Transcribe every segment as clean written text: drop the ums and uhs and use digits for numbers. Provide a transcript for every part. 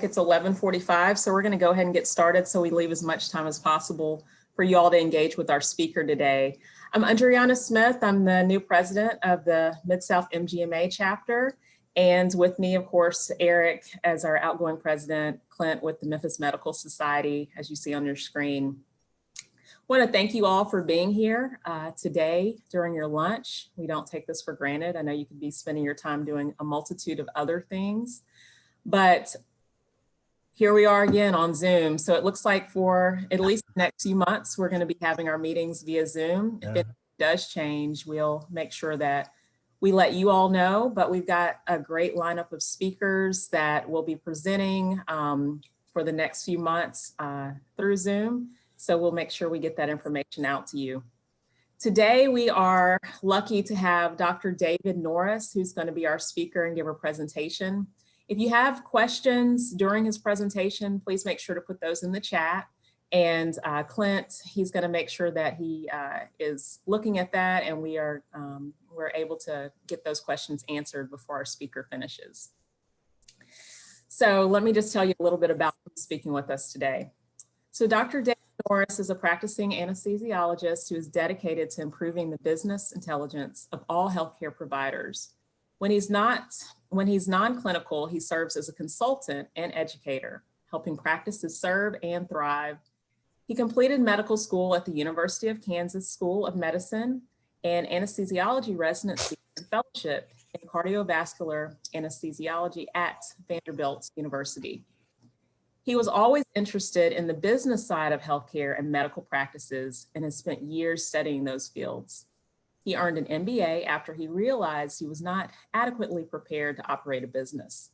It's 11:45, so we're going to go ahead and get started so we leave as much time as possible for you all to engage with our speaker today. I'm Adriana Smith. I'm the new president of the Mid-South MGMA chapter. And with me, of course, Eric as our outgoing president, Clint with the Memphis Medical Society, as you see on your screen. I want to thank you all for being here today during your lunch. We don't take this for granted. I know you could be spending your time doing a multitude of other things, but here we are again on Zoom. So it looks like for at least the next few months, we're going to be having our meetings via Zoom. If it does change, we'll make sure that we let you all know, but we've got a great lineup of speakers that will be presenting for the next few months through Zoom. So we'll make sure we get that information out to you. Today, we are lucky to have Dr. David Norris, who's going to be our speaker and give a presentation. If you have questions during his presentation, please make sure to put those in the chat. And Clint, he's going to make sure that he is looking at that, and we're able to get those questions answered before our speaker finishes. So let me just tell you a little bit about who's speaking with us today. So Dr. David Norris is a practicing anesthesiologist who is dedicated to improving the business intelligence of all healthcare providers. When he's non-clinical, he serves as a consultant and educator, helping practices serve and thrive. He completed medical school at the University of Kansas School of Medicine and anesthesiology residency and fellowship in cardiovascular anesthesiology at Vanderbilt University. He was always interested in the business side of healthcare and medical practices and has spent years studying those fields. He earned an MBA after he realized he was not adequately prepared to operate a business.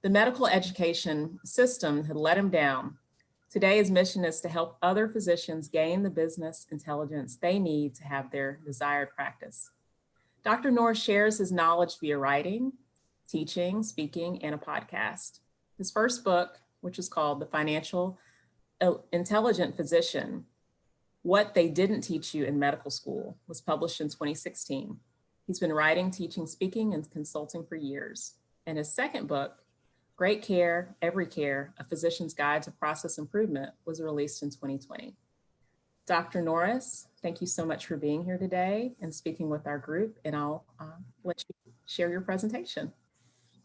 The medical education system had let him down. Today, his mission is to help other physicians gain the business intelligence they need to have their desired practice. Dr. Norris shares his knowledge via writing, teaching, speaking, and a podcast. His first book, which is called The Financial Intelligent Physician, What They Didn't Teach You in Medical School, was published in 2016. He's been writing, teaching, speaking, and consulting for years. And his second book, Great Care, Every Care, A Physician's Guide to Process Improvement, was released in 2020. Dr. Norris, thank you so much for being here today and speaking with our group, and I'll let you share your presentation.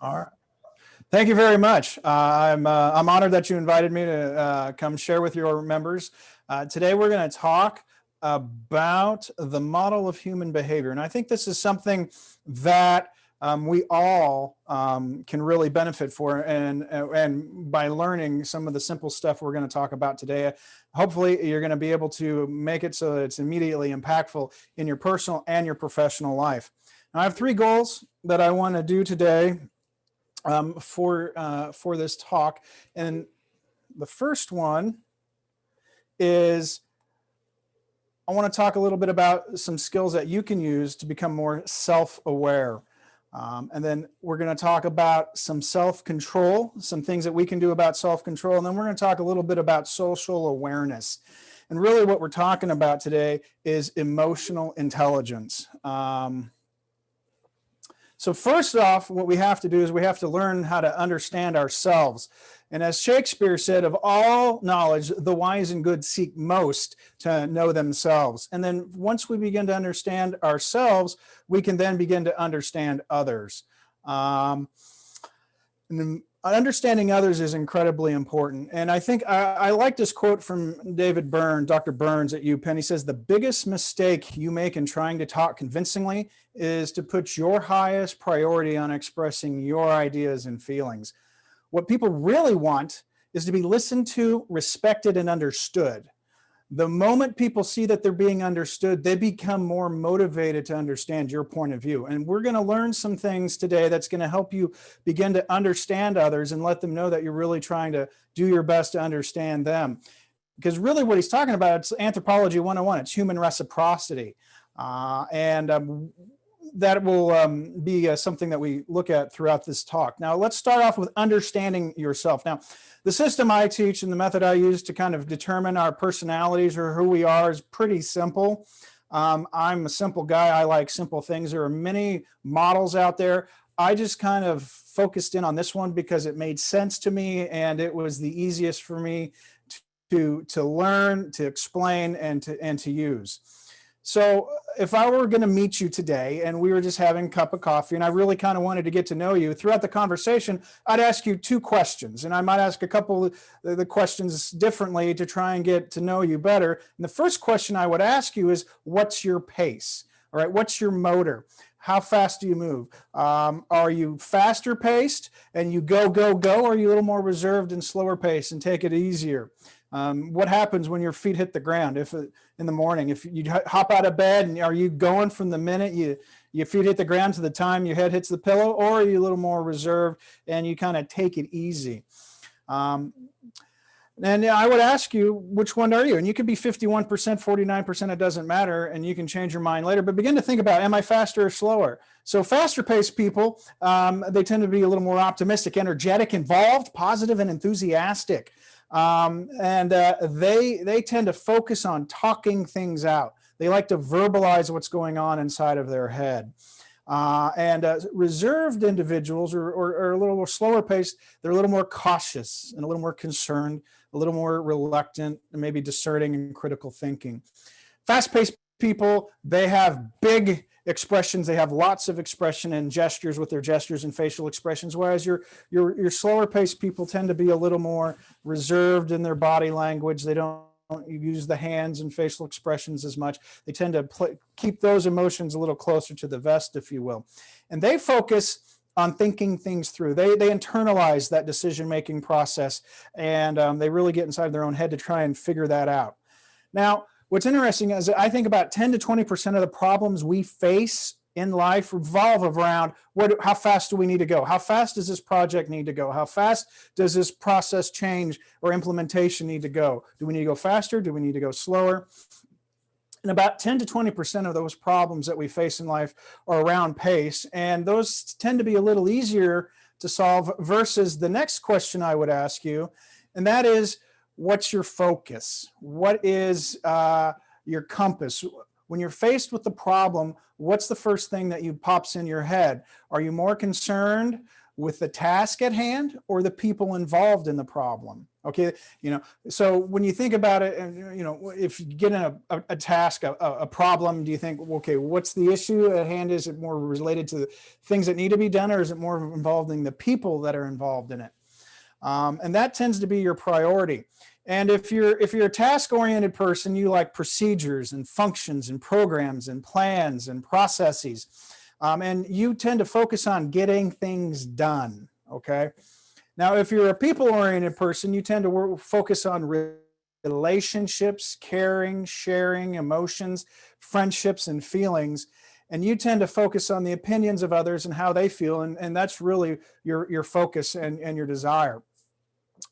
All right. Thank you very much. I'm honored that you invited me to come share with your members. Today we're going to talk about the model of human behavior. And I think this is something that we all can really benefit for, and by learning some of the simple stuff we're going to talk about today, hopefully you're going to be able to make it so that it's immediately impactful in your personal and your professional life. Now, I have three goals that I want to do today for this talk. And the first one is I want to talk a little bit about some skills that you can use to become more self-aware. And then we're going to talk about some self-control, some things that we can do about self-control. And then we're going to talk a little bit about social awareness. And really what we're talking about today is emotional intelligence. So first off, what we have to do is we have to learn how to understand ourselves. And as Shakespeare said, of all knowledge, the wise and good seek most to know themselves. And then once we begin to understand ourselves, we can then begin to understand others. And then understanding others is incredibly important. And I think I like this quote from David Burns, Dr. Burns at UPenn. He says, the biggest mistake you make in trying to talk convincingly is to put your highest priority on expressing your ideas and feelings. What people really want is to be listened to, respected, and understood. The moment people see that they're being understood, they become more motivated to understand your point of view. And we're going to learn some things today that's going to help you begin to understand others and let them know that you're really trying to do your best to understand them. Because really what he's talking about, it's Anthropology 101, it's human reciprocity. That will be something that we look at throughout this talk. Now, let's start off with understanding yourself. Now, the system I teach and the method I use to kind of determine our personalities or who we are is pretty simple. I'm a simple guy. I like simple things. There are many models out there. I just kind of focused in on this one because it made sense to me and it was the easiest for me to learn, to explain, and to use. So if I were going to meet you today and we were just having a cup of coffee and I really kind of wanted to get to know you, throughout the conversation, I'd ask you 2 questions, and I might ask a couple of the questions differently to try and get to know you better. And the first question I would ask you is, what's your pace? All right, what's your motor? How fast do you move? Are you faster paced and you go, go, go? Or are you a little more reserved and slower paced and take it easier? What happens when your feet hit the ground? If in the morning, if you hop out of bed, and are you going from the minute your feet hit the ground to the time your head hits the pillow, or are you a little more reserved and you kind of take it easy? And I would ask you, which one are you? And you could be 51%, 49%, it doesn't matter, and you can change your mind later. But begin to think about, am I faster or slower? So faster paced people, they tend to be a little more optimistic, energetic, involved, positive, and enthusiastic. They tend to focus on talking things out. They like to verbalize what's going on inside of their head. Reserved individuals or a little more slower paced, they're a little more cautious and a little more concerned, a little more reluctant, and maybe discerning and critical thinking. Fast-paced people, they have big expressions. They have lots of expression and gestures with their gestures and facial expressions, whereas your slower paced people tend to be a little more reserved in their body language. They don't use the hands and facial expressions as much. They tend to keep those emotions a little closer to the vest, if you will. And they focus on thinking things through. They internalize that decision-making process, and they really get inside their own head to try and figure that out. Now, what's interesting is I think about 10 to 20% of the problems we face in life revolve around how fast do we need to go? How fast does this project need to go? How fast does this process change or implementation need to go? Do we need to go faster? Do we need to go slower? And about 10 to 20% of those problems that we face in life are around pace, and those tend to be a little easier to solve versus the next question I would ask you, and that is, what's your focus? What is your compass? When you're faced with the problem, what's the first thing that pops in your head? Are you more concerned with the task at hand or the people involved in the problem? Okay, so when you think about it, if you get in a task, a problem, do you think, okay, what's the issue at hand? Is it more related to the things that need to be done, or is it more involving the people that are involved in it? And that tends to be your priority. And if you're a task-oriented person, you like procedures and functions and programs and plans and processes, and you tend to focus on getting things done, okay? Now, if you're a people-oriented person, you tend to focus on relationships, caring, sharing, emotions, friendships, and feelings, and you tend to focus on the opinions of others and how they feel, and that's really your focus and your desire.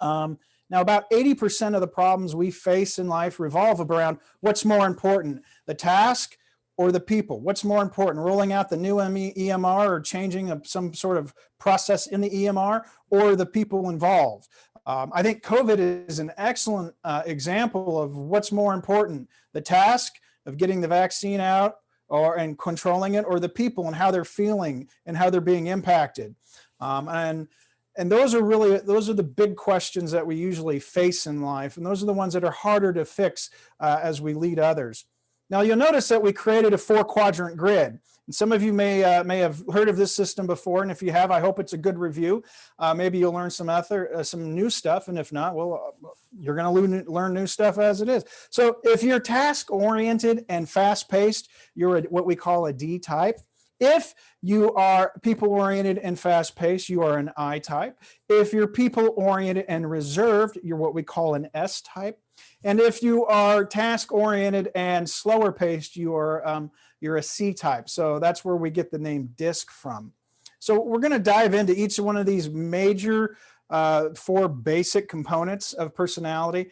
Now, about 80% of the problems we face in life revolve around what's more important, the task or the people. What's more important, rolling out the new EMR or changing some sort of process in the EMR, or the people involved? I think COVID is an excellent example of what's more important, the task of getting the vaccine out and controlling it, or the people and how they're feeling and how they're being impacted. And those are the big questions that we usually face in life. And those are the ones that are harder to fix as we lead others. Now, you'll notice that we created a 4-quadrant grid. And some of you may have heard of this system before. And if you have, I hope it's a good review. Maybe you'll learn some new stuff. And if not, well, you're going to learn new stuff as it is. So if you're task-oriented and fast-paced, you're what we call a D type. If you are people-oriented and fast-paced, you are an I type. If you're people-oriented and reserved, you're what we call an S type. And if you are task-oriented and slower-paced, you're a C type. So that's where we get the name DISC from. So we're going to dive into each one of these major 4 basic components of personality.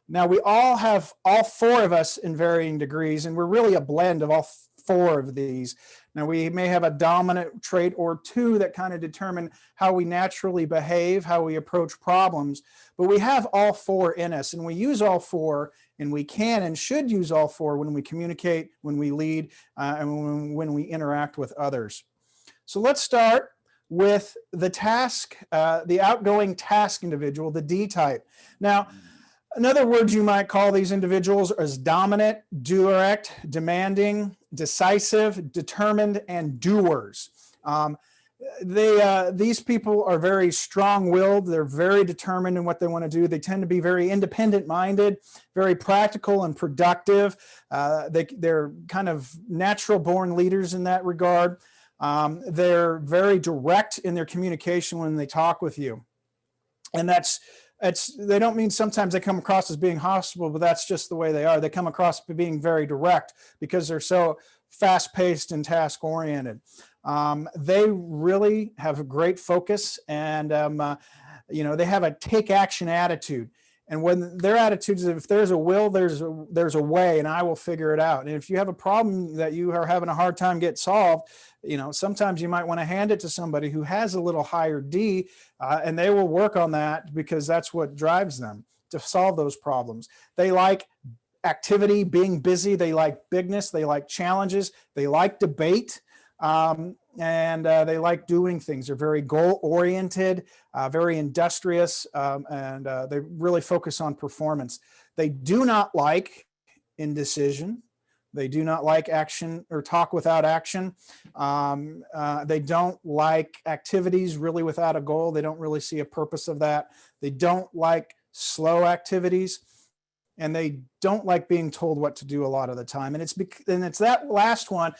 Now, we all have all 4 of us in varying degrees, and we're really a blend of all 4 of these. Now, we may have a dominant trait or 2 that kind of determine how we naturally behave, how we approach problems, but we have all 4 in us, and we use all 4, and we can and should use all 4 when we communicate, when we lead, and when we interact with others. So let's start with the task, the outgoing task individual, the D type. Now, another word you might call these individuals is dominant, direct, demanding, decisive, determined, and doers. These people are very strong-willed. They're very determined in what they want to do. They tend to be very independent-minded, very practical and productive. They're kind of natural-born leaders in that regard. They're very direct in their communication when they talk with you. And they don't mean sometimes they come across as being hostile, but that's just the way they are. They come across as being very direct because they're so fast-paced and task-oriented. They really have a great focus, and they have a take action attitude. And when their attitude is, if there's a will, there's a way, and I will figure it out. And if you have a problem that you are having a hard time get solved, sometimes you might want to hand it to somebody who has a little higher D, and they will work on that because that's what drives them to solve those problems. They like activity, being busy. They like bigness. They like challenges. They like debate. And they like doing things. They're very goal-oriented, very industrious, and they really focus on performance. They do not like indecision. They do not like action or talk without action. They don't like activities really without a goal. They don't really see a purpose of that. They don't like slow activities. And they don't like being told what to do a lot of the time. And it's that last one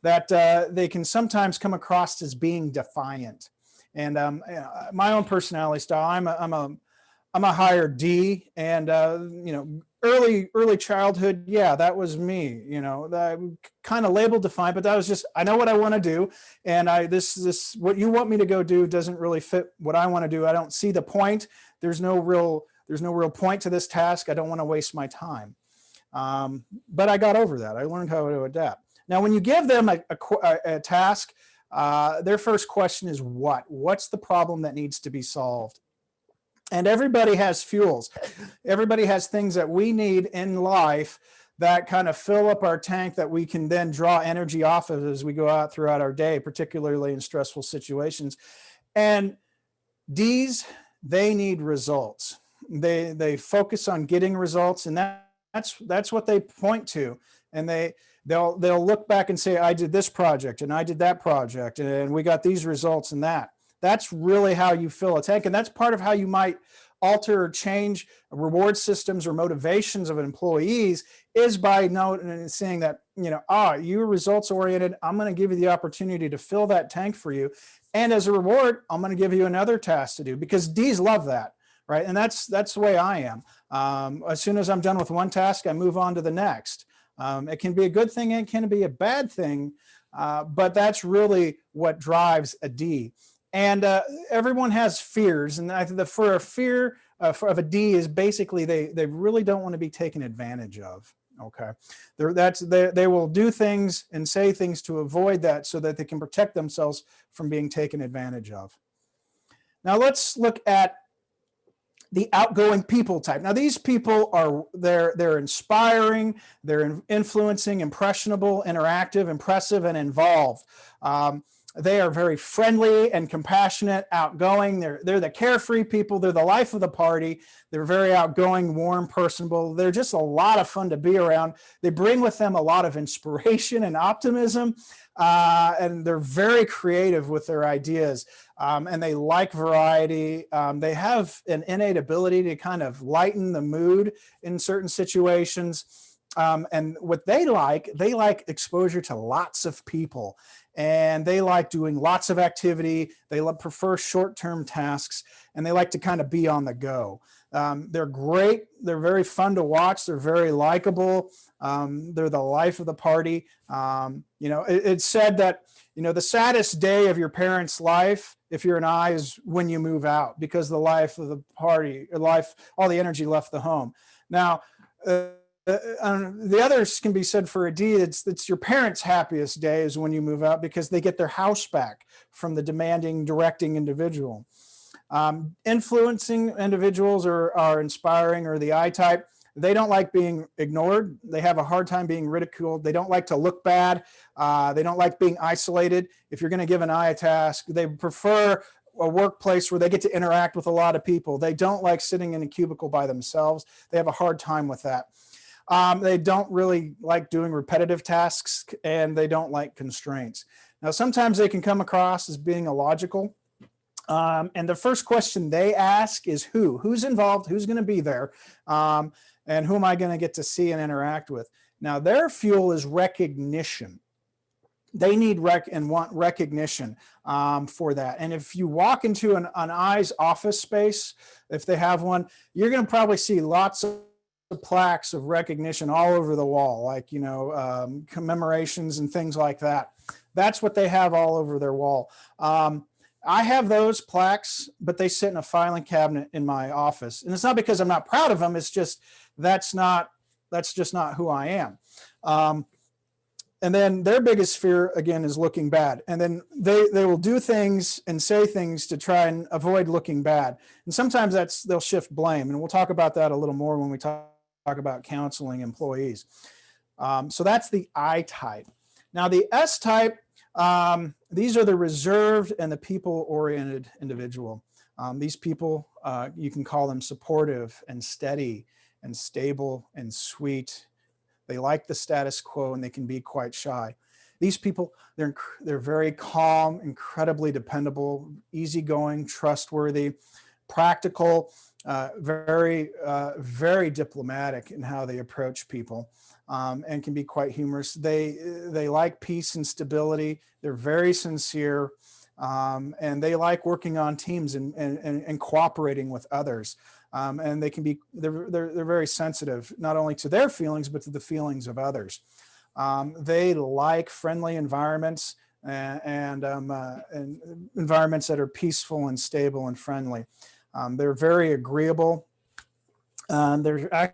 that they can sometimes come across as being defiant. And my own personality style, I'm a higher D, and early childhood, yeah, that was me. Kind of labeled defiant, but that was just, I know what I want to do, and this what you want me to go do doesn't really fit what I want to do. I don't see the point. There's no real point to this task. I don't want to waste my time. But I got over that. I learned how to adapt. Now, when you give them a task, their first question is what? What's the problem that needs to be solved? And everybody has fuels. Everybody has things that we need in life that kind of fill up our tank that we can then draw energy off of as we go out throughout our day, particularly in stressful situations. And D's, they need results. They focus on getting results, and that's what they point to. And they'll look back and say, I did this project and I did that project and we got these results and that. That's really how you fill a tank. And that's part of how you might alter or change reward systems or motivations of employees, is by saying that, you're results oriented. I'm going to give you the opportunity to fill that tank for you. And as a reward, I'm going to give you another task to do, because D's love that. Right. And that's the way I am. As soon as I'm done with one task, I move on to the next. It can be a good thing, and it can be a bad thing, but that's really what drives a D. And everyone has fears, and for a fear of a D is basically they really don't want to be taken advantage of. Okay, they will do things and say things to avoid that, so that they can protect themselves from being taken advantage of. Now let's look at the outgoing people type. Now these people they're inspiring, they're influencing, impressionable, interactive, impressive, and involved. They are very friendly and compassionate, outgoing. They're the carefree people. They're the life of the party. They're very outgoing, warm, personable. They're just a lot of fun to be around. They bring with them a lot of inspiration and optimism, and they're very creative with their ideas. And they like variety. They have an innate ability to kind of lighten the mood in certain situations. And what they like exposure to lots of people, and they like doing lots of activity. They prefer short-term tasks, and they like to kind of be on the go. They're great. They're very fun to watch. They're very likable. They're the life of the party. It's said that, the saddest day of your parents' life, if you're an I, is when you move out, because the life of the party, all the energy left the home. Now, the others can be said for a D. It's your parents' happiest day is when you move out, because they get their house back from the demanding, directing individual. Influencing individuals are inspiring, or the I type. They don't like being ignored. They have a hard time being ridiculed. They don't like to look bad. They don't like being isolated. If you're going to give an I a task, they prefer a workplace where they get to interact with a lot of people. They don't like sitting in a cubicle by themselves. They have a hard time with that. They don't really like doing repetitive tasks, and they don't like constraints. Now, sometimes they can come across as being illogical. And the first question they ask is who's involved, who's going to be there, and who am I going to get to see and interact with? Now, their fuel is recognition. They need and want recognition for that. And if you walk into an I's office space, if they have one, you're going to probably see lots of plaques of recognition all over the wall, like, commemorations and things like that. That's what they have all over their wall. I have those plaques, but they sit in a filing cabinet in my office. And it's not because I'm not proud of them. It's just, that's just not who I am. And then their biggest fear, again, is looking bad. And then they will do things and say things to try and avoid looking bad. And sometimes they'll shift blame. And we'll talk about that a little more when we talk about counseling employees. So that's the I type. Now the S type, these are the reserved and the people-oriented individual. These people, you can call them supportive and steady and stable and sweet. They like the status quo, and they can be quite shy. These people, they're very calm, incredibly dependable, easygoing, trustworthy, practical, very diplomatic in how they approach people, and can be quite humorous. They like peace and stability. They're very sincere, and they like working on teams and cooperating with others. And they're very sensitive, not only to their feelings, but to the feelings of others. They like friendly environments and environments that are peaceful and stable and friendly. They're very agreeable. They're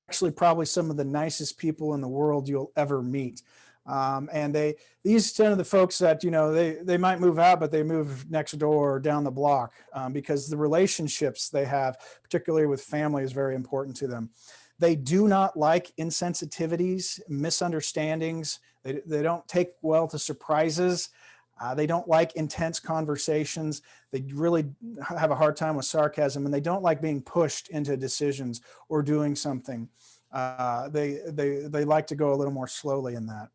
actually probably some of the nicest people in the world you'll ever meet. And these tend to the folks that, they might move out, but they move next door or down the block, because the relationships they have, particularly with family, is very important to them. They do not like insensitivities, misunderstandings. They don't take well to surprises. They don't like intense conversations. They really have a hard time with sarcasm, and they don't like being pushed into decisions or doing something. They like to go a little more slowly in that.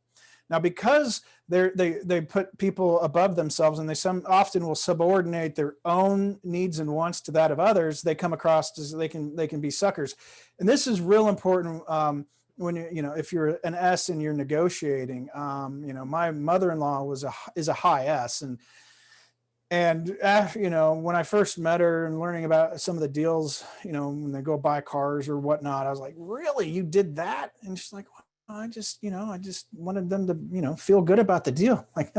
Now, because they put people above themselves, and they often will subordinate their own needs and wants to that of others, they come across as they can be suckers. And this is real important when if you're an S and you're negotiating. My mother-in-law is a high S, and when I first met her and learning about some of the deals, when they go buy cars or whatnot, I was like, really, you did that? And she's like, I just wanted them to, feel good about the deal. Like,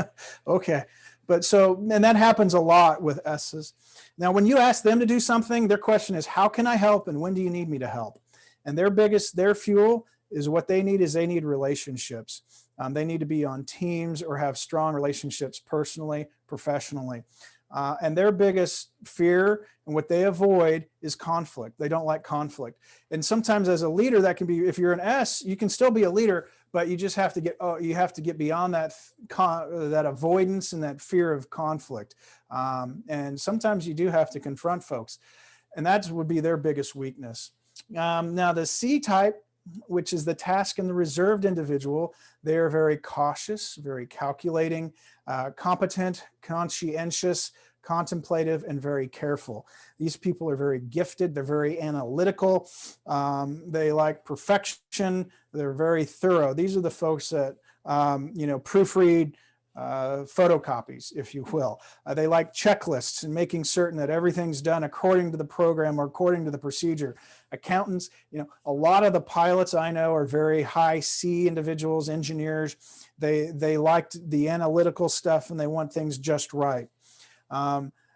okay. And that happens a lot with S's. Now, when you ask them to do something, their question is, how can I help? And when do you need me to help? And their fuel is what they need relationships. They need to be on teams or have strong relationships personally, professionally. And their biggest fear and what they avoid is conflict. They don't like conflict. And sometimes as a leader, that can be, if you're an S, you can still be a leader, but you just have to get beyond that avoidance and that fear of conflict. And sometimes you do have to confront folks, and that would be their biggest weakness. Now the C type, which is the task and the reserved individual, they are very cautious, very calculating, competent, conscientious, contemplative, and very careful. These people are very gifted. They're very analytical. They like perfection. They're very thorough. These are the folks that, proofread photocopies, if you will. They like checklists and making certain that everything's done according to the program or according to the procedure. Accountants, a lot of the pilots I know are very high C individuals, engineers. They liked the analytical stuff, and they want things just right.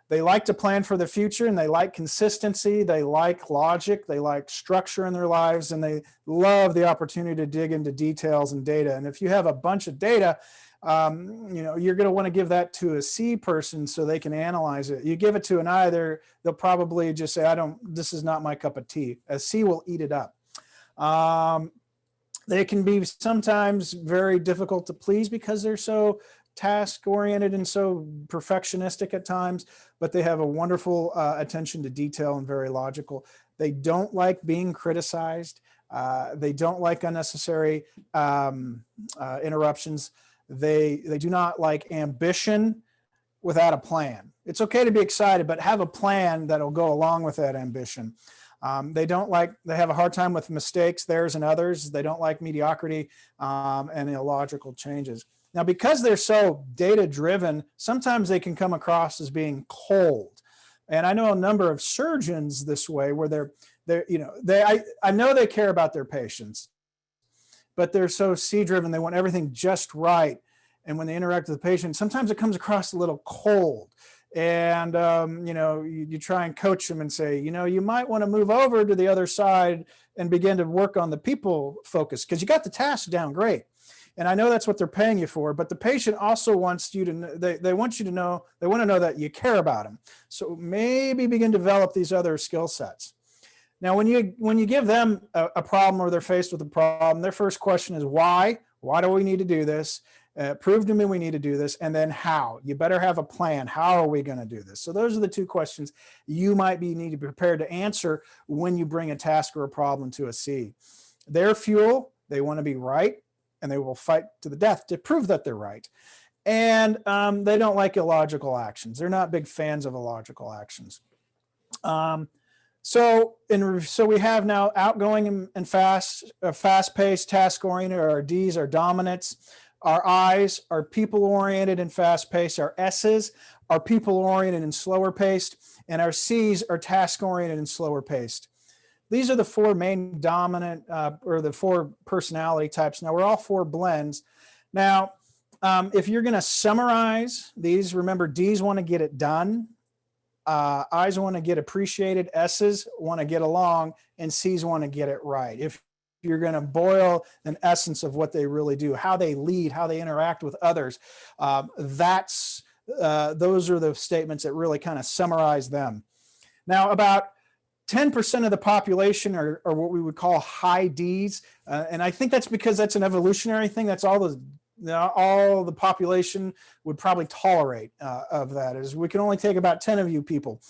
They like to plan for the future, and they like consistency. They like logic. They like structure in their lives, and they love the opportunity to dig into details and data. And if you have a bunch of data, you're going to want to give that to a C person so they can analyze it. You give it to an I, they'll probably just say, this is not my cup of tea. A C will eat it up. They can be sometimes very difficult to please because they're so task oriented and so perfectionistic at times, but they have a wonderful attention to detail and very logical. They don't like being criticized. They don't like unnecessary interruptions. They do not like ambition without a plan. It's okay to be excited, but have a plan that'll go along with that ambition. They have a hard time with mistakes, theirs and others. They don't like mediocrity and illogical changes. Now, because they're so data driven, sometimes they can come across as being cold. And I know a number of surgeons this way, where I know they care about their patients, but they're so C-driven, they want everything just right. And when they interact with the patient, sometimes it comes across a little cold. And, you try and coach them and say, you might want to move over to the other side and begin to work on the people focus, because you got the task down great. And I know that's what they're paying you for, but the patient also wants you to, they want you to know, they want to know that you care about them. So maybe begin to develop these other skill sets. Now, when you give them a problem, or they're faced with a problem, their first question is why? Why do we need to do this? Prove to me we need to do this. And then how? You better have a plan. How are we going to do this? So those are the two questions you might need to be prepared to answer when you bring a task or a problem to a C. Their fuel, they want to be right, and they will fight to the death to prove that they're right. And they don't like illogical actions. They're not big fans of illogical actions. So we have now outgoing and fast-paced, task-oriented. Our Ds are dominants. Our Is are people-oriented and fast-paced. Our S's are people-oriented and slower-paced. And our C's are task-oriented and slower-paced. These are the four main dominant or the four personality types. Now, we're all four blends. Now, if you're going to summarize these, remember, D's want to get it done. I's want to get appreciated. S's want to get along. And C's want to get it right. If you're going to boil an essence of what they really do, how they lead, how they interact with others, those are the statements that really kind of summarize them. Now, about 10% of the population are what we would call high Ds. And I think that's because that's an evolutionary thing. That's all the population would probably tolerate of that. Is we can only take about 10 of you people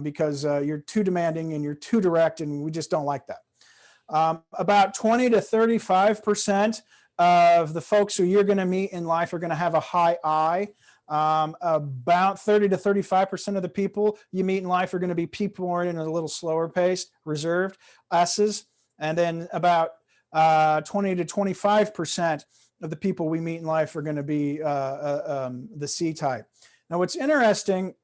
because you're too demanding and you're too direct, and we just don't like that. About 20 to 35% of the folks who you're going to meet in life are going to have a high I. About 30 to 35% of the people you meet in life are going to be people-oriented and a little slower paced, reserved, S's. And then about 20 to 25% of the people we meet in life are going to be the C type. Now, what's interesting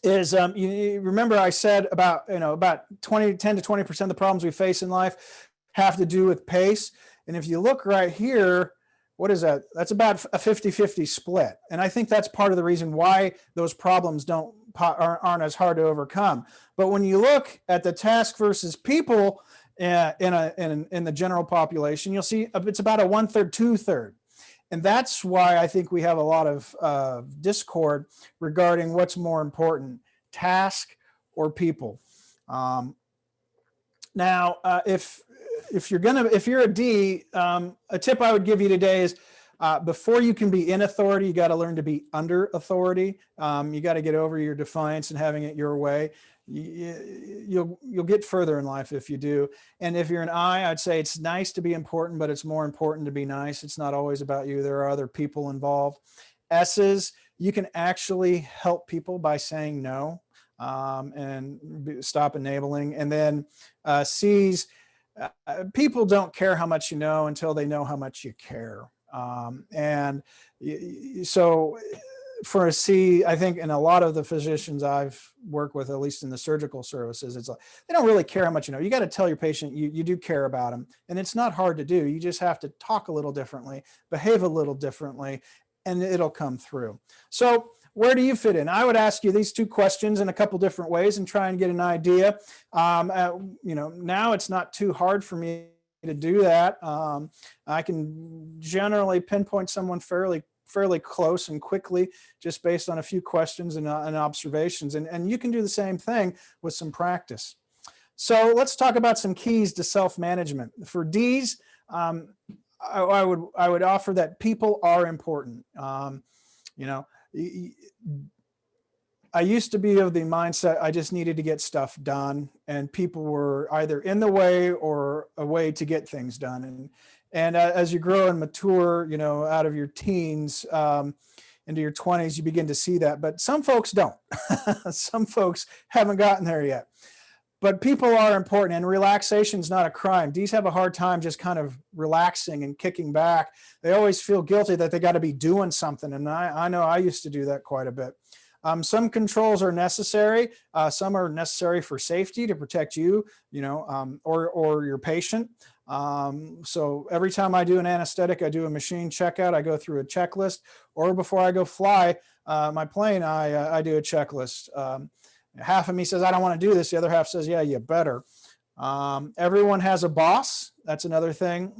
is you remember I said about 10 to 20% of the problems we face in life have to do with pace. And if you look right here, what is that? That's about a 50-50 split. And I think that's part of the reason why those problems aren't as hard to overcome. But when you look at the task versus people in the general population, you'll see it's about a 1/3, 2/3. And that's why I think we have a lot of discord regarding what's more important, task or people. Now, if you're a D, a tip I would give you today is before you can be in authority, you got to learn to be under authority. You got to get over your defiance and having it your way. You'll get further in life if you do. And if you're an I, I'd say it's nice to be important, but it's more important to be nice. It's not always about you. There are other people involved. S's, you can actually help people by saying no and stop enabling. And then C's, people don't care how much you know until they know how much you care. So for a C, I think, and a lot of the physicians I've worked with, at least in the surgical services, it's like they don't really care how much you know. You got to tell your patient you do care about them, and it's not hard to do. You just have to talk a little differently, behave a little differently, and it'll come through. So where do you fit in? I would ask you these two questions in a couple different ways and try and get an idea. Now it's not too hard for me to do that. I can generally pinpoint someone fairly close and quickly just based on a few questions and observations. And you can do the same thing with some practice. So let's talk about some keys to self-management. For D's, I would offer that people are important. You know, I used to be of the mindset I just needed to get stuff done, and people were either in the way or a way to get things done. And as you grow and mature, you know, out of your teens into your 20s, you begin to see that. But some folks don't. Some folks haven't gotten there yet. But people are important, and relaxation is not a crime. D's have a hard time just kind of relaxing and kicking back. They always feel guilty that they got to be doing something. And I know I used to do that quite a bit. Some controls are necessary. Some are necessary for safety to protect you, you know, or your patient. So every time I do an anesthetic, I do a machine checkout. I go through a checklist, or before I go fly my plane, I do a checklist. Half of me says, I don't want to do this. The other half says, yeah, you better. Everyone has a boss. That's another thing.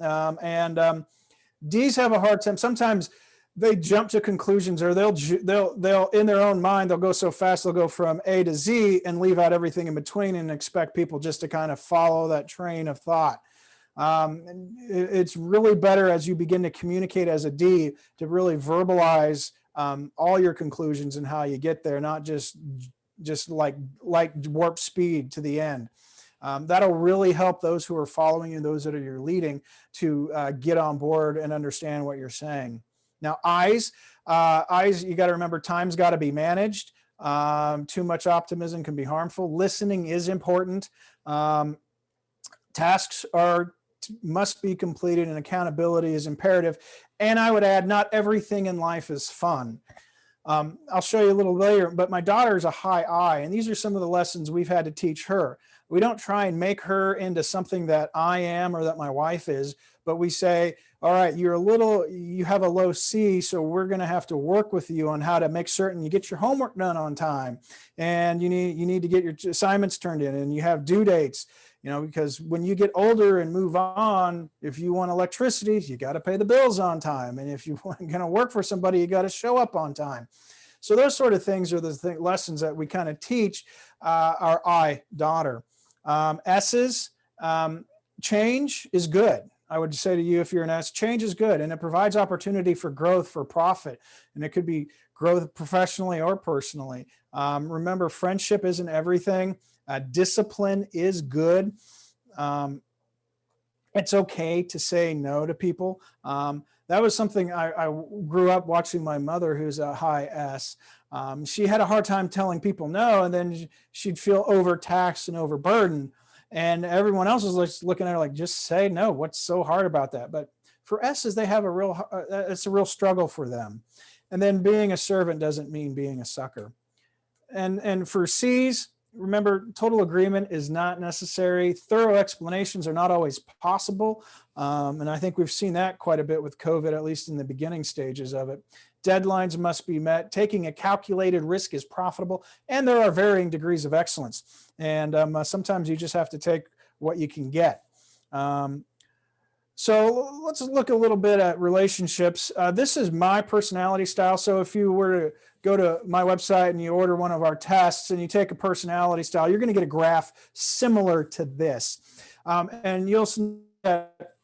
D's have a hard time. Sometimes they jump to conclusions, or they'll in their own mind, they'll go so fast, they'll go from A to Z and leave out everything in between and expect people just to kind of follow that train of thought. It's really better as you begin to communicate as a D to really verbalize all your conclusions and how you get there, not just like warp speed to the end. That'll really help those who are following you, those that are you're leading, to get on board and understand what you're saying. Now, I's, you got to remember, time's got to be managed. Too much optimism can be harmful. Listening is important. Tasks must be completed, and accountability is imperative. And I would add, not everything in life is fun. I'll show you a little later, but my daughter is a high I, and these are some of the lessons we've had to teach her. We don't try and make her into something that I am or that my wife is, but we say, all right, you have a low C, so we're going to have to work with you on how to make certain you get your homework done on time, and you need to get your assignments turned in, and you have due dates. You know, because when you get older and move on, if you want electricity, you got to pay the bills on time. And if you're going to work for somebody, you got to show up on time. So those sort of things are the lessons that we kind of teach our I daughter. S's, change is good. I would say to you, if you're an S, change is good, and it provides opportunity for growth, for profit. And it could be growth professionally or personally. Remember, friendship isn't everything. Discipline is good. It's okay to say no to people. That was something I grew up watching my mother, who's a high S. She had a hard time telling people no, and then she'd feel overtaxed and overburdened. And everyone else was looking at her like, just say no. What's so hard about that? But for S's, they have it's a real struggle for them. And then being a servant doesn't mean being a sucker. And for C's, remember, total agreement is not necessary. Thorough explanations are not always possible. And I think we've seen that quite a bit with COVID, at least in the beginning stages of it. Deadlines must be met. Taking a calculated risk is profitable. And there are varying degrees of excellence. And sometimes you just have to take what you can get. So let's look a little bit at relationships. This is my personality style. So if you were to go to my website and you order one of our tests and you take a personality style, you're going to get a graph similar to this. And you'll see that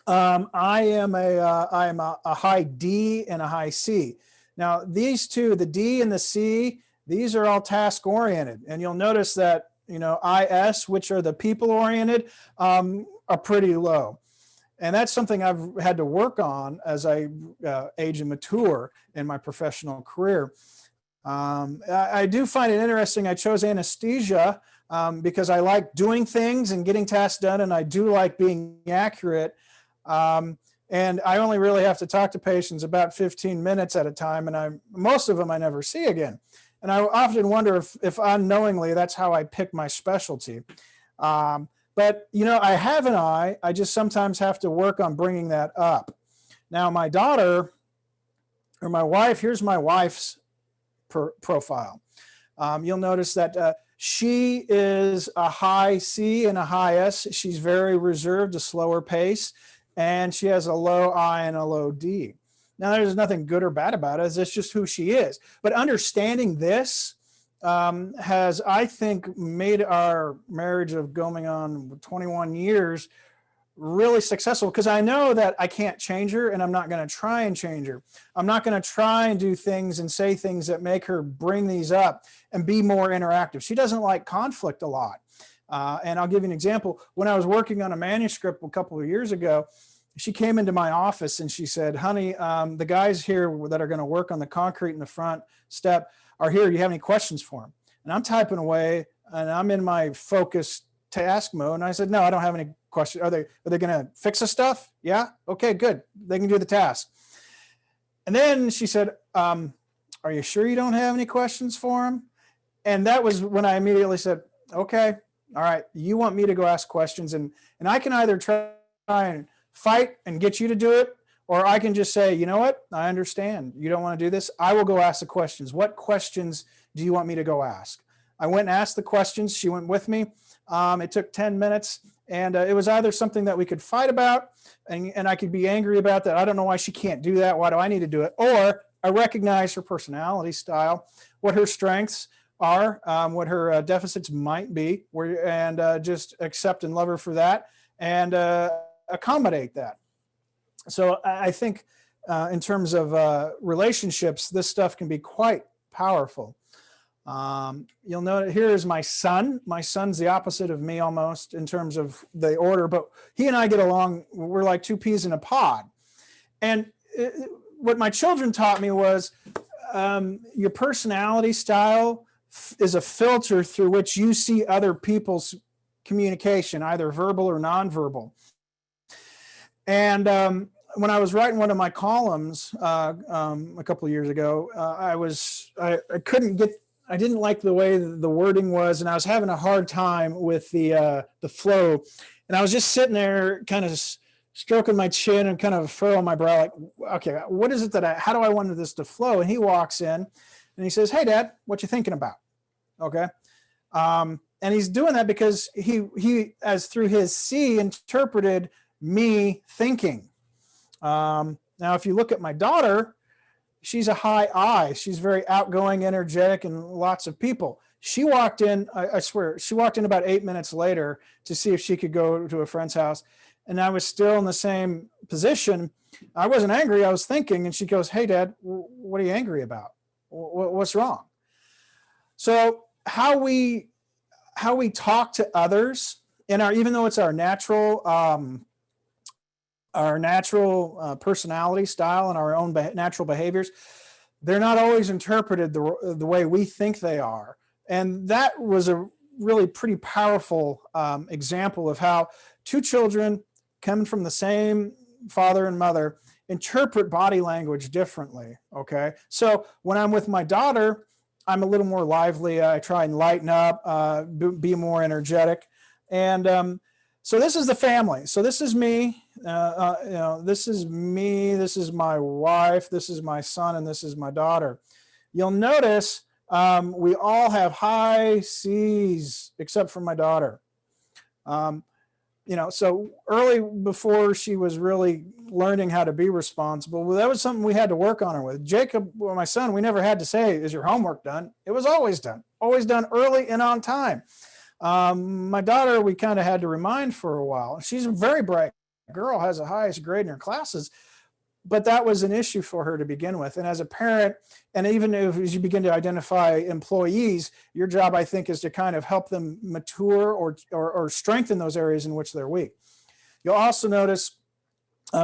I am a high D and a high C. Now, these two, the D and the C, these are all task oriented. And you'll notice that, you know, IS, which are the people oriented, are pretty low. And that's something I've had to work on as I age and mature in my professional career. I do find it interesting. I chose anesthesia because I like doing things and getting tasks done, and I do like being accurate. And I only really have to talk to patients about 15 minutes at a time, and most of them I never see again. And I often wonder if unknowingly that's how I pick my specialty. But, you know, I have an I just sometimes have to work on bringing that up. Now, my daughter, or my wife, here's my wife's profile. You'll notice that she is a high C and a high S. She's very reserved, a slower pace, and she has a low I and a low D. Now, there's nothing good or bad about it. It's just who she is. But understanding this has, I think, made our marriage of going on 21 years really successful, because I know that I can't change her, and I'm not going to try and change her. I'm not going to try and do things and say things that make her bring these up and be more interactive. She doesn't like conflict a lot. And I'll give you an example. When I was working on a manuscript a couple of years ago, she came into my office and she said, honey, the guys here that are going to work on the concrete in the front step are here. Do you have any questions for them? And I'm typing away and I'm in my focused task mode. And I said, no, I don't have any questions. Are they going to fix the stuff? Yeah. Okay, good. They can do the task. And then she said, are you sure you don't have any questions for them? And that was when I immediately said, okay, all right, you want me to go ask questions, and I can either try and fight and get you to do it, or I can just say, you know what, I understand. You don't want to do this. I will go ask the questions. What questions do you want me to go ask? I went and asked the questions. She went with me. It took 10 minutes, and it was either something that we could fight about, and I could be angry about that. I don't know why she can't do that. Why do I need to do it? Or I recognize her personality style, what her strengths are, what her deficits might be, and just accept and love her for that, and accommodate that. So I think in terms of relationships, this stuff can be quite powerful. You'll note here is my son. My son's the opposite of me almost in terms of the order, but he and I get along. We're like two peas in a pod. And what my children taught me was your personality style is a filter through which you see other people's communication, either verbal or nonverbal. And when I was writing one of my columns a couple of years ago, I didn't like the way the wording was, and I was having a hard time with the flow. And I was just sitting there kind of stroking my chin and kind of a furrow on my brow, like, okay, what is it how do I want this to flow? And he walks in and he says, hey, Dad, what you thinking about? Okay. And he's doing that because he as through his C, interpreted me thinking. Now, if you look at my daughter, she's a high I. She's very outgoing, energetic, and lots of people. She walked in, I swear, she walked in about 8 minutes later to see if she could go to a friend's house. And I was still in the same position. I wasn't angry, I was thinking. And she goes, hey, Dad, what are you angry about? What's wrong? So how we talk to others, even though it's our natural personality style and our own natural behaviors, they're not always interpreted the way we think they are. And that was a really pretty powerful example of how two children coming from the same father and mother interpret body language differently. Okay. So when I'm with my daughter, I'm a little more lively. I try and lighten up, be more energetic. And so this is the family. So this is me. This is me. This is my wife. This is my son, and this is my daughter. You'll notice we all have high C's except for my daughter. So early before she was really learning how to be responsible, well, that was something we had to work on her with. Jacob, my son, we never had to say, is your homework done? It was always done early and on time. My daughter, we kind of had to remind for a while. She's a very bright girl, has the highest grade in her classes, but that was an issue for her to begin with. And as a parent, and even as you begin to identify employees, your job, I think, is to kind of help them mature or strengthen those areas in which they're weak. You'll also notice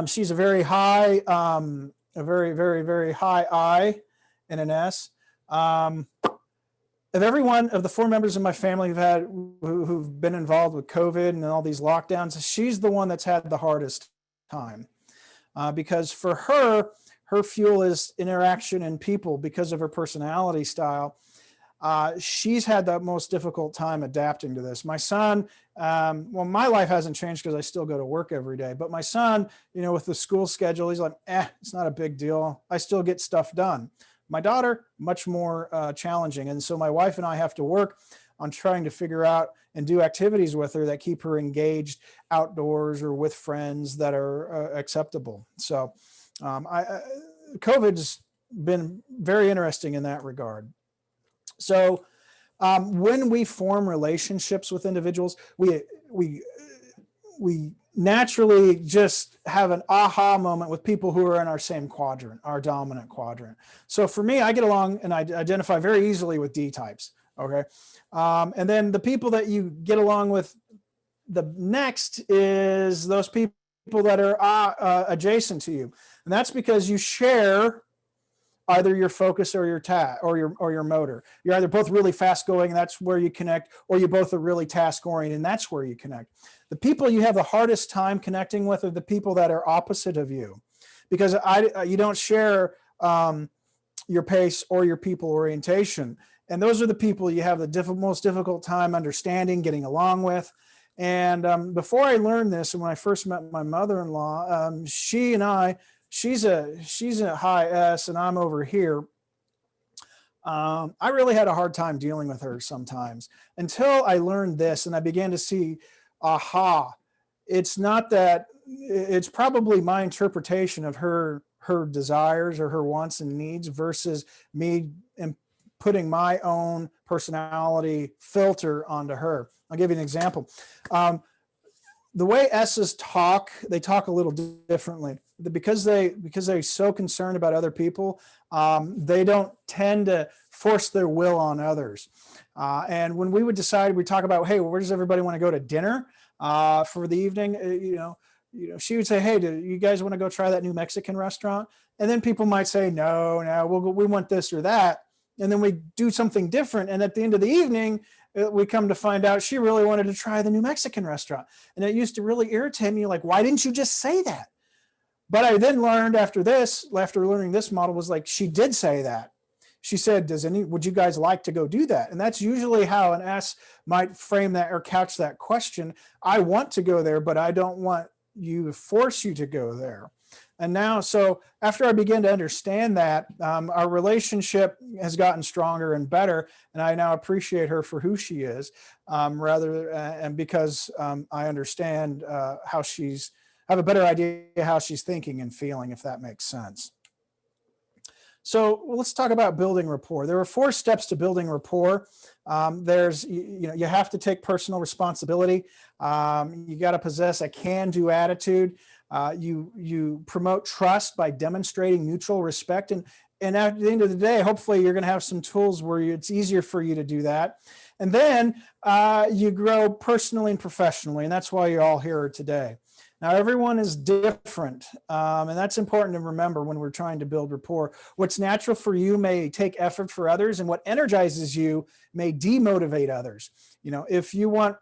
she's a very high, a very, very, very high I and an S. Of every one of the four members of my family who've been involved with COVID and all these lockdowns, she's the one that's had the hardest time. Because for her fuel is interaction and people because of her personality style. She's had the most difficult time adapting to this. My son, my life hasn't changed because I still go to work every day, but my son, with the school schedule, he's like, it's not a big deal. I still get stuff done. My daughter, much more challenging. And so my wife and I have to work on trying to figure out and do activities with her that keep her engaged outdoors or with friends that are acceptable. So COVID's been very interesting in that regard. So When we form relationships with individuals, we naturally just have an aha moment with people who are in our same quadrant, our dominant quadrant. So for me, I get along and I identify very easily with D types. Okay. And then the people that you get along with the next is those people that are adjacent to you. And that's because you share either your focus or your your motor. You're either both really fast going, and that's where you connect, or you both are really task oriented, and that's where you connect. The people you have the hardest time connecting with are the people that are opposite of you, because you don't share your pace or your people orientation. And those are the people you have the most difficult time understanding, getting along with. And before I learned this, and when I first met my mother-in-law, she's a high S and I'm over here. I really had a hard time dealing with her sometimes until I learned this and I began to see, aha, it's not that, it's probably my interpretation of her desires or her wants and needs versus me putting my own personality filter onto her. I'll give you an example. The way S's talk, they talk a little differently because they're so concerned about other people. They don't tend to force their will on others. And when we would decide, we talk about, hey, where does everybody want to go to dinner for the evening? She would say, hey, do you guys want to go try that new Mexican restaurant? And then people might say, no, we want this or that. And then we do something different. And at the end of the evening, we come to find out she really wanted to try the new Mexican restaurant. And it used to really irritate me. Like, why didn't you just say that? But I then learned after learning this model was like, she did say that. She said, would you guys like to go do that? And that's usually how an S might frame that or couch that question. I want to go there, but I don't want you to force you to go there. And now, so after I began to understand that, our relationship has gotten stronger and better, and I now appreciate her for who she is, and because I understand I have a better idea how she's thinking and feeling, if that makes sense. So let's talk about building rapport. There are 4 steps to building rapport. You have to take personal responsibility. You got to possess a can-do attitude. You promote trust by demonstrating mutual respect. And at the end of the day, hopefully you're going to have some tools where it's easier for you to do that. And then you grow personally and professionally. And that's why you're all here today. Now, everyone is different, and that's important to remember when we're trying to build rapport. What's natural for you may take effort for others, and what energizes you may demotivate others. If you want,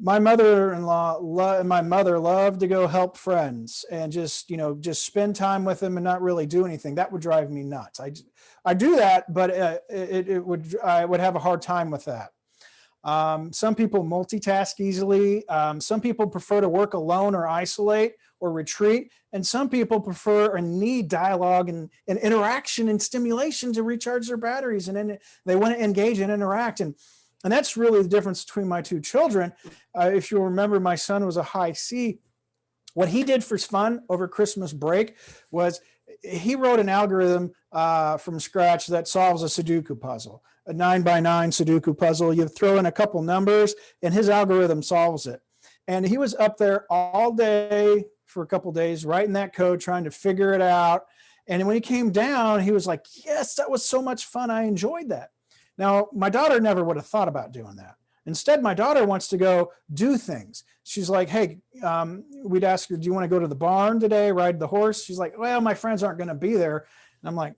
my mother-in-law and my mother loved to go help friends and just spend time with them and not really do anything. That would drive me nuts. I do that, but I would have a hard time with that. Some people multitask easily. Some people prefer to work alone or isolate or retreat. And some people prefer or need dialogue and interaction and stimulation to recharge their batteries. And then they want to engage and interact. And that's really the difference between my 2 children. If you remember, my son was a high C. What he did for fun over Christmas break was he wrote an algorithm from scratch that solves a Sudoku puzzle. A 9x9 Sudoku puzzle. You throw in a couple numbers and his algorithm solves it. And he was up there all day for a couple days writing that code, trying to figure it out. And when he came down, he was like, yes, that was so much fun. I enjoyed that. Now, my daughter never would have thought about doing that. Instead, my daughter wants to go do things. She's like, hey, we'd ask her, do you want to go to the barn today, ride the horse? She's like, well, my friends aren't going to be there. And I'm like,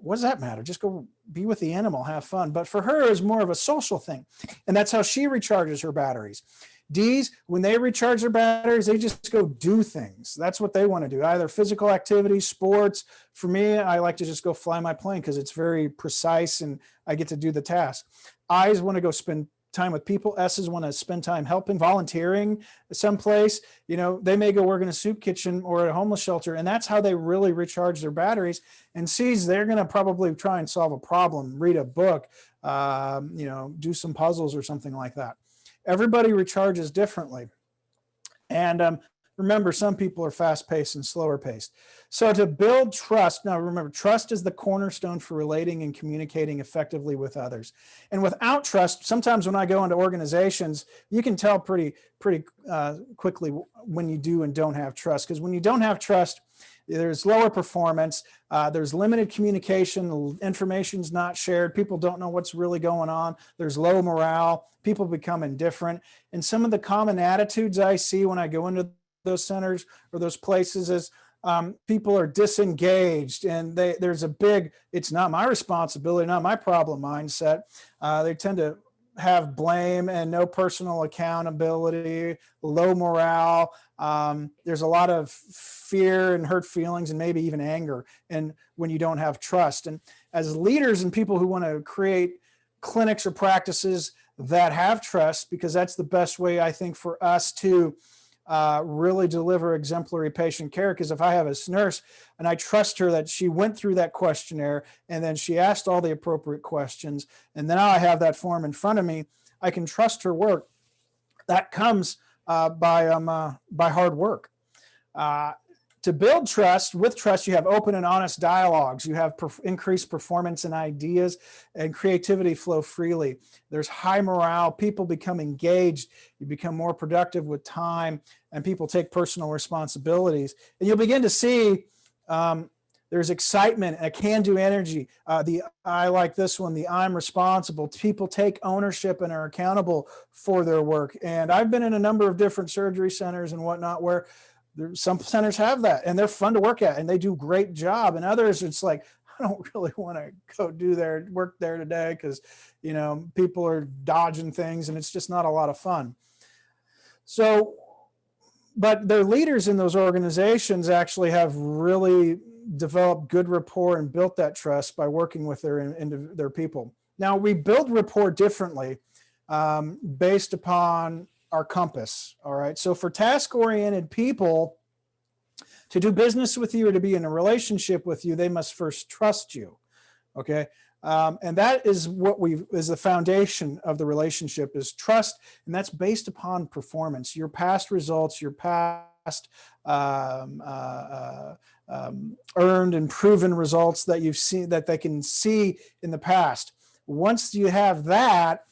what does that matter? Just go be with the animal, have fun. But for her, it's more of a social thing. And that's how she recharges her batteries. D's, when they recharge their batteries, they just go do things. That's what they want to do, either physical activity, sports. For me, I like to just go fly my plane because it's very precise and I get to do the task. I's want to go spend time with people. S's want to spend time helping, volunteering someplace. They may go work in a soup kitchen or at a homeless shelter, and that's how they really recharge their batteries. And C's, they're going to probably try and solve a problem, read a book, do some puzzles or something like that. Everybody recharges differently. And remember, some people are fast-paced and slower-paced. So to build trust, now remember, trust is the cornerstone for relating and communicating effectively with others. And without trust, sometimes when I go into organizations, you can tell pretty quickly when you do and don't have trust. Because when you don't have trust, there's lower performance, there's limited communication, information's not shared, people don't know what's really going on, there's low morale, people become indifferent. And some of the common attitudes I see when I go into those centers or those places is people are disengaged, and there's a big, it's not my responsibility, not my problem mindset. They tend to have blame and no personal accountability, low morale. There's a lot of fear and hurt feelings and maybe even anger, and when you don't have trust. And as leaders and people who want to create clinics or practices that have trust, because that's the best way, I think, for us to really deliver exemplary patient care. Because if I have a nurse and I trust her that she went through that questionnaire and then she asked all the appropriate questions, and then I have that form in front of me, I can trust her work. That comes by hard work. To build trust, with trust, you have open and honest dialogues. You have increased performance and ideas, and creativity flow freely. There's high morale. People become engaged. You become more productive with time, and people take personal responsibilities. And you'll begin to see there's excitement, a can-do energy. I like this one, the I'm responsible. People take ownership and are accountable for their work. And I've been in a number of different surgery centers and whatnot where some centers have that, and they're fun to work at, and they do a great job. And others, it's like, I don't really want to go do their work there today because, you know, people are dodging things and it's just not a lot of fun. So, but their leaders in those organizations actually have really developed good rapport and built that trust by working with their people. Now, we build rapport differently based upon our compass. All right. So for task-oriented people to do business with you or to be in a relationship with you, they must first trust you. Okay. And that is what is the foundation of the relationship, is trust. And that's based upon performance, your past results, your past earned and proven results that you've seen, that they can see in the past. Once you have that,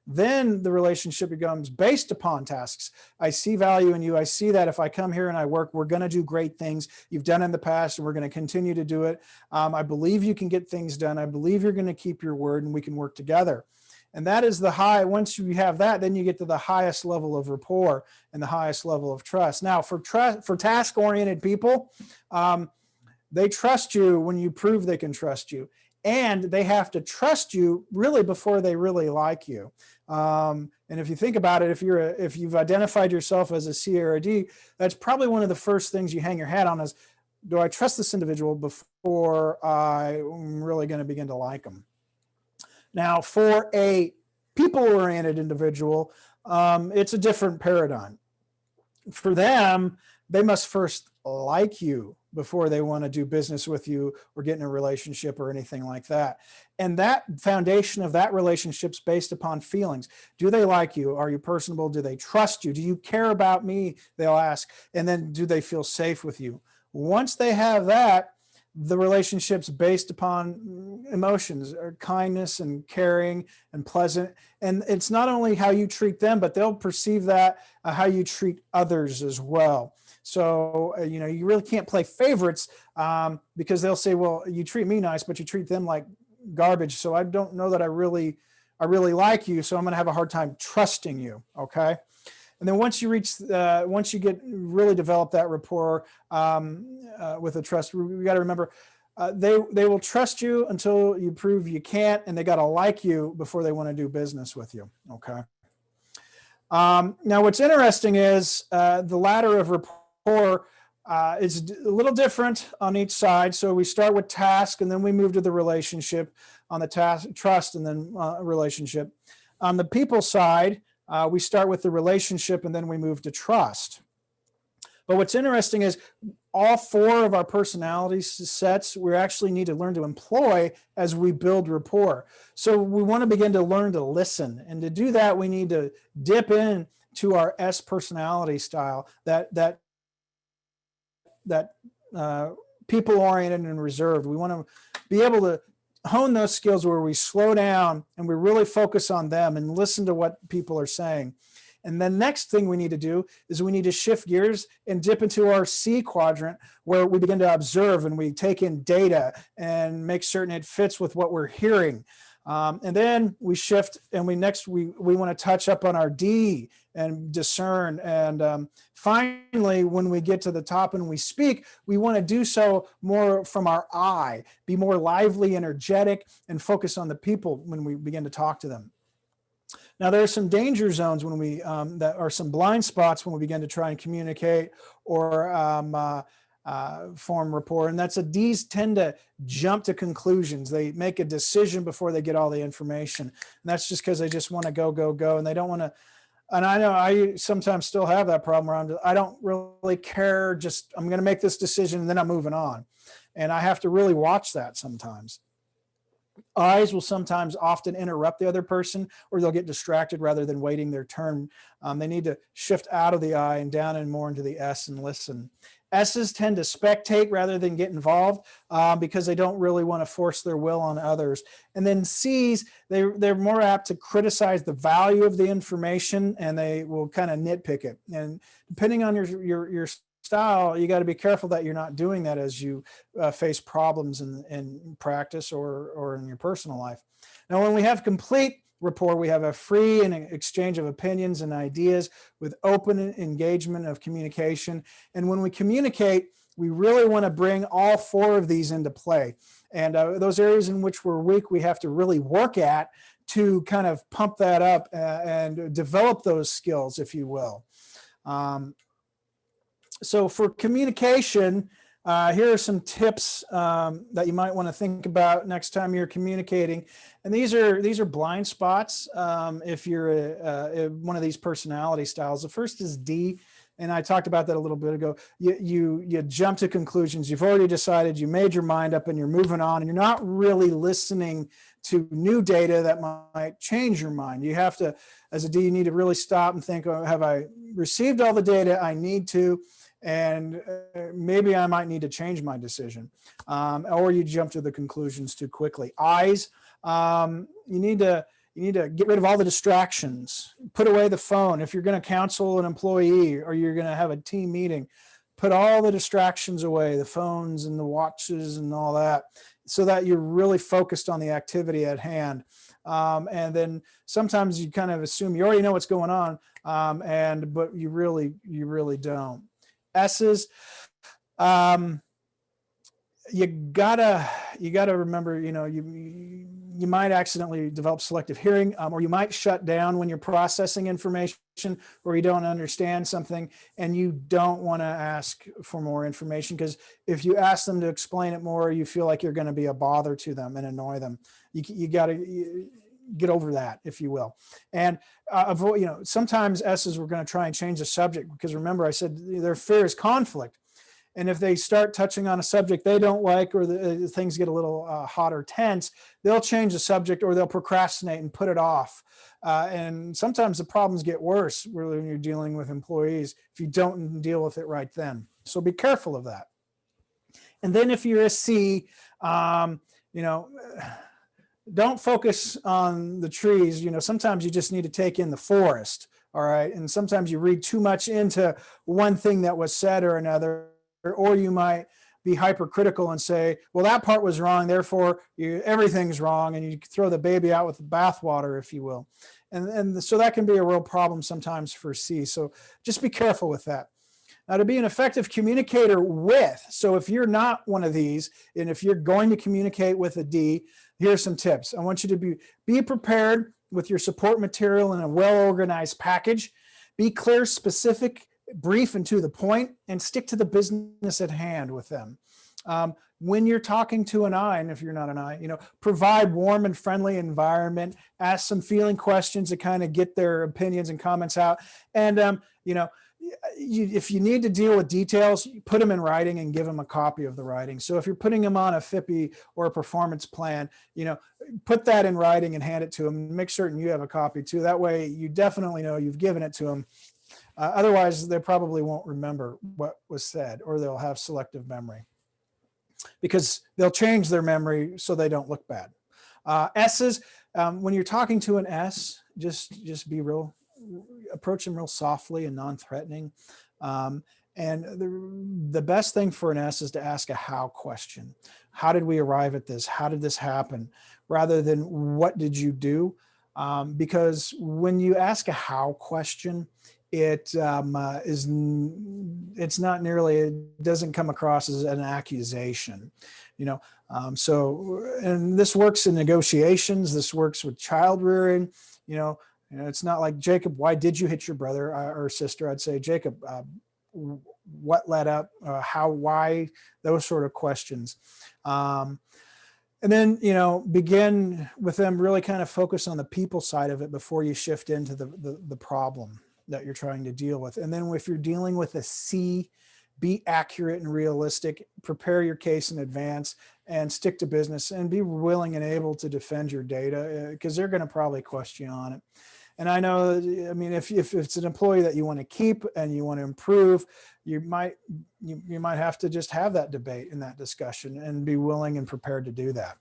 then the relationship becomes based upon tasks. I see value in you. I see that if I come here and I work, we're going to do great things you've done in the past, and we're going to continue to do it. I believe you can get things done. I believe you're going to keep your word, and we can work together. And that is the high. Once you have that, then you get to the highest level of rapport and the highest level of trust. Now, for task-oriented people, they trust you when you prove they can trust you. And they have to trust you really before they really like you. And if you think about it, if you've identified yourself as a C or a D, that's probably one of the first things you hang your hat on is, do I trust this individual before I'm really going to begin to like them? Now, for a people-oriented individual, it's a different paradigm. For them, they must first like you before they want to do business with you or get in a relationship or anything like that. And that foundation of that relationship is based upon feelings. Do they like you? Are you personable? Do they trust you? Do you care about me? They'll ask. And then, do they feel safe with you? Once they have that, the relationship's based upon emotions, or kindness and caring and pleasant. And it's not only how you treat them, but they'll perceive that how you treat others as well. So, you know, you really can't play favorites because they'll say, well, you treat me nice, but you treat them like garbage. So I don't know that I really like you. So I'm going to have a hard time trusting you. Okay. And then once you get really develop that rapport with a trust, we got to remember they will trust you until you prove you can't, and they got to like you before they want to do business with you. Okay. Now, what's interesting is the ladder of rapport is a little different on each side. So we start with task, and then we move to the relationship. On the task, trust, and then relationship. On the people side, we start with the relationship, and then we move to trust. But what's interesting is all four of our personality sets we actually need to learn to employ as we build rapport. So we want to begin to learn to listen. And to do that, we need to dip in to our S personality style, that people-oriented and reserved. We want to be able to hone those skills where we slow down and we really focus on them and listen to what people are saying. And the next thing we need to do is we need to shift gears and dip into our C quadrant, where we begin to observe and we take in data and make certain it fits with what we're hearing. And then we shift and we want to touch up on our D and discern. And finally, when we get to the top and we speak, we want to do so more from our I, be more lively, energetic, and focus on the people when we begin to talk to them. Now, there are some danger zones when we, that are some blind spots when we begin to try and communicate or form rapport. And that's D's tend to jump to conclusions. They make a decision before they get all the information. And that's just because they just want to go, go, go. And they don't want to, and I know I sometimes still have that problem where I don't really care, just I'm going to make this decision and then I'm moving on. And I have to really watch that sometimes. Eyes will sometimes often interrupt the other person, or they'll get distracted rather than waiting their turn. They need to shift out of the I and down and more into the S and listen. S's tend to spectate rather than get involved because they don't really want to force their will on others. And then C's, they're more apt to criticize the value of the information, and they will kind of nitpick it. And depending on your style, you got to be careful that you're not doing that as you face problems in practice or in your personal life. Now, when we have complete rapport, we have a free and exchange of opinions and ideas with open engagement of communication. And when we communicate, we really want to bring all four of these into play. And those areas in which we're weak, we have to really work at to kind of pump that up and develop those skills, if you will. So for communication, here are some tips that you might want to think about next time you're communicating. And these are blind spots if you're one of these personality styles. The first is D, and I talked about that a little bit ago. You jump to conclusions. You've already decided, you made your mind up, and you're moving on, and you're not really listening to new data that might change your mind. You have to, as a D, you need to really stop and think, oh, have I received all the data I need to? And maybe I might need to change my decision, or you jump to the conclusions too quickly. Eyes, you need to get rid of all the distractions. Put away the phone. If you're going to counsel an employee or you're going to have a team meeting, put all the distractions away, the phones and the watches and all that, so that you're really focused on the activity at hand. And then sometimes you kind of assume you already know what's going on, but you really don't. S's, you gotta remember, you might accidentally develop selective hearing, or you might shut down when you're processing information, or you don't understand something, and you don't want to ask for more information, because if you ask them to explain it more, you feel like you're going to be a bother to them and annoy them. You got to get over that, if you will. And avoid, sometimes S's, we're going to try and change the subject, because remember I said their fear is conflict. And if they start touching on a subject they don't like, or things get a little hot or tense, they'll change the subject, or they'll procrastinate and put it off. And sometimes the problems get worse when you're dealing with employees if you don't deal with it right then. So be careful of that. And then if you're a C, don't focus on the trees. Sometimes you just need to take in the forest. All right. And sometimes you read too much into one thing that was said or another, or you might be hypercritical and say, well, that part was wrong, therefore everything's wrong. And you throw the baby out with the bathwater, if you will. And so that can be a real problem sometimes for C. So just be careful with that. Now, to be an effective communicator with, so if you're not one of these, and if you're going to communicate with a D, here's some tips. I want you to be prepared with your support material in a well-organized package. Be clear, specific, brief, and to the point, and stick to the business at hand with them. When you're talking to an I, and if you're not an I, provide warm and friendly environment, ask some feeling questions to kind of get their opinions and comments out. And, if you need to deal with details, put them in writing and give them a copy of the writing. So if you're putting them on a FIPI or a performance plan, put that in writing and hand it to them. Make certain you have a copy too. That way you definitely know you've given it to them. Otherwise, they probably won't remember what was said, or they'll have selective memory because they'll change their memory so they don't look bad. S's, when you're talking to an S, just be real, approach them real softly and non-threatening. And the best thing for an S is to ask a how question. How did we arrive at this? How did this happen? Rather than what did you do? Because when you ask a how question, it doesn't come across as an accusation, and this works in negotiations. This works with child rearing. It's not like, Jacob, why did you hit your brother or sister? I'd say, Jacob, what led up, how, why, those sort of questions. And then, begin with them, really kind of focus on the people side of it before you shift into the problem that you're trying to deal with. And then if you're dealing with a C, be accurate and realistic, prepare your case in advance, and stick to business, and be willing and able to defend your data, because they're going to probably question you on it. And I know, if it's an employee that you want to keep and you want to improve, you might have to just have that debate and that discussion and be willing and prepared to do that.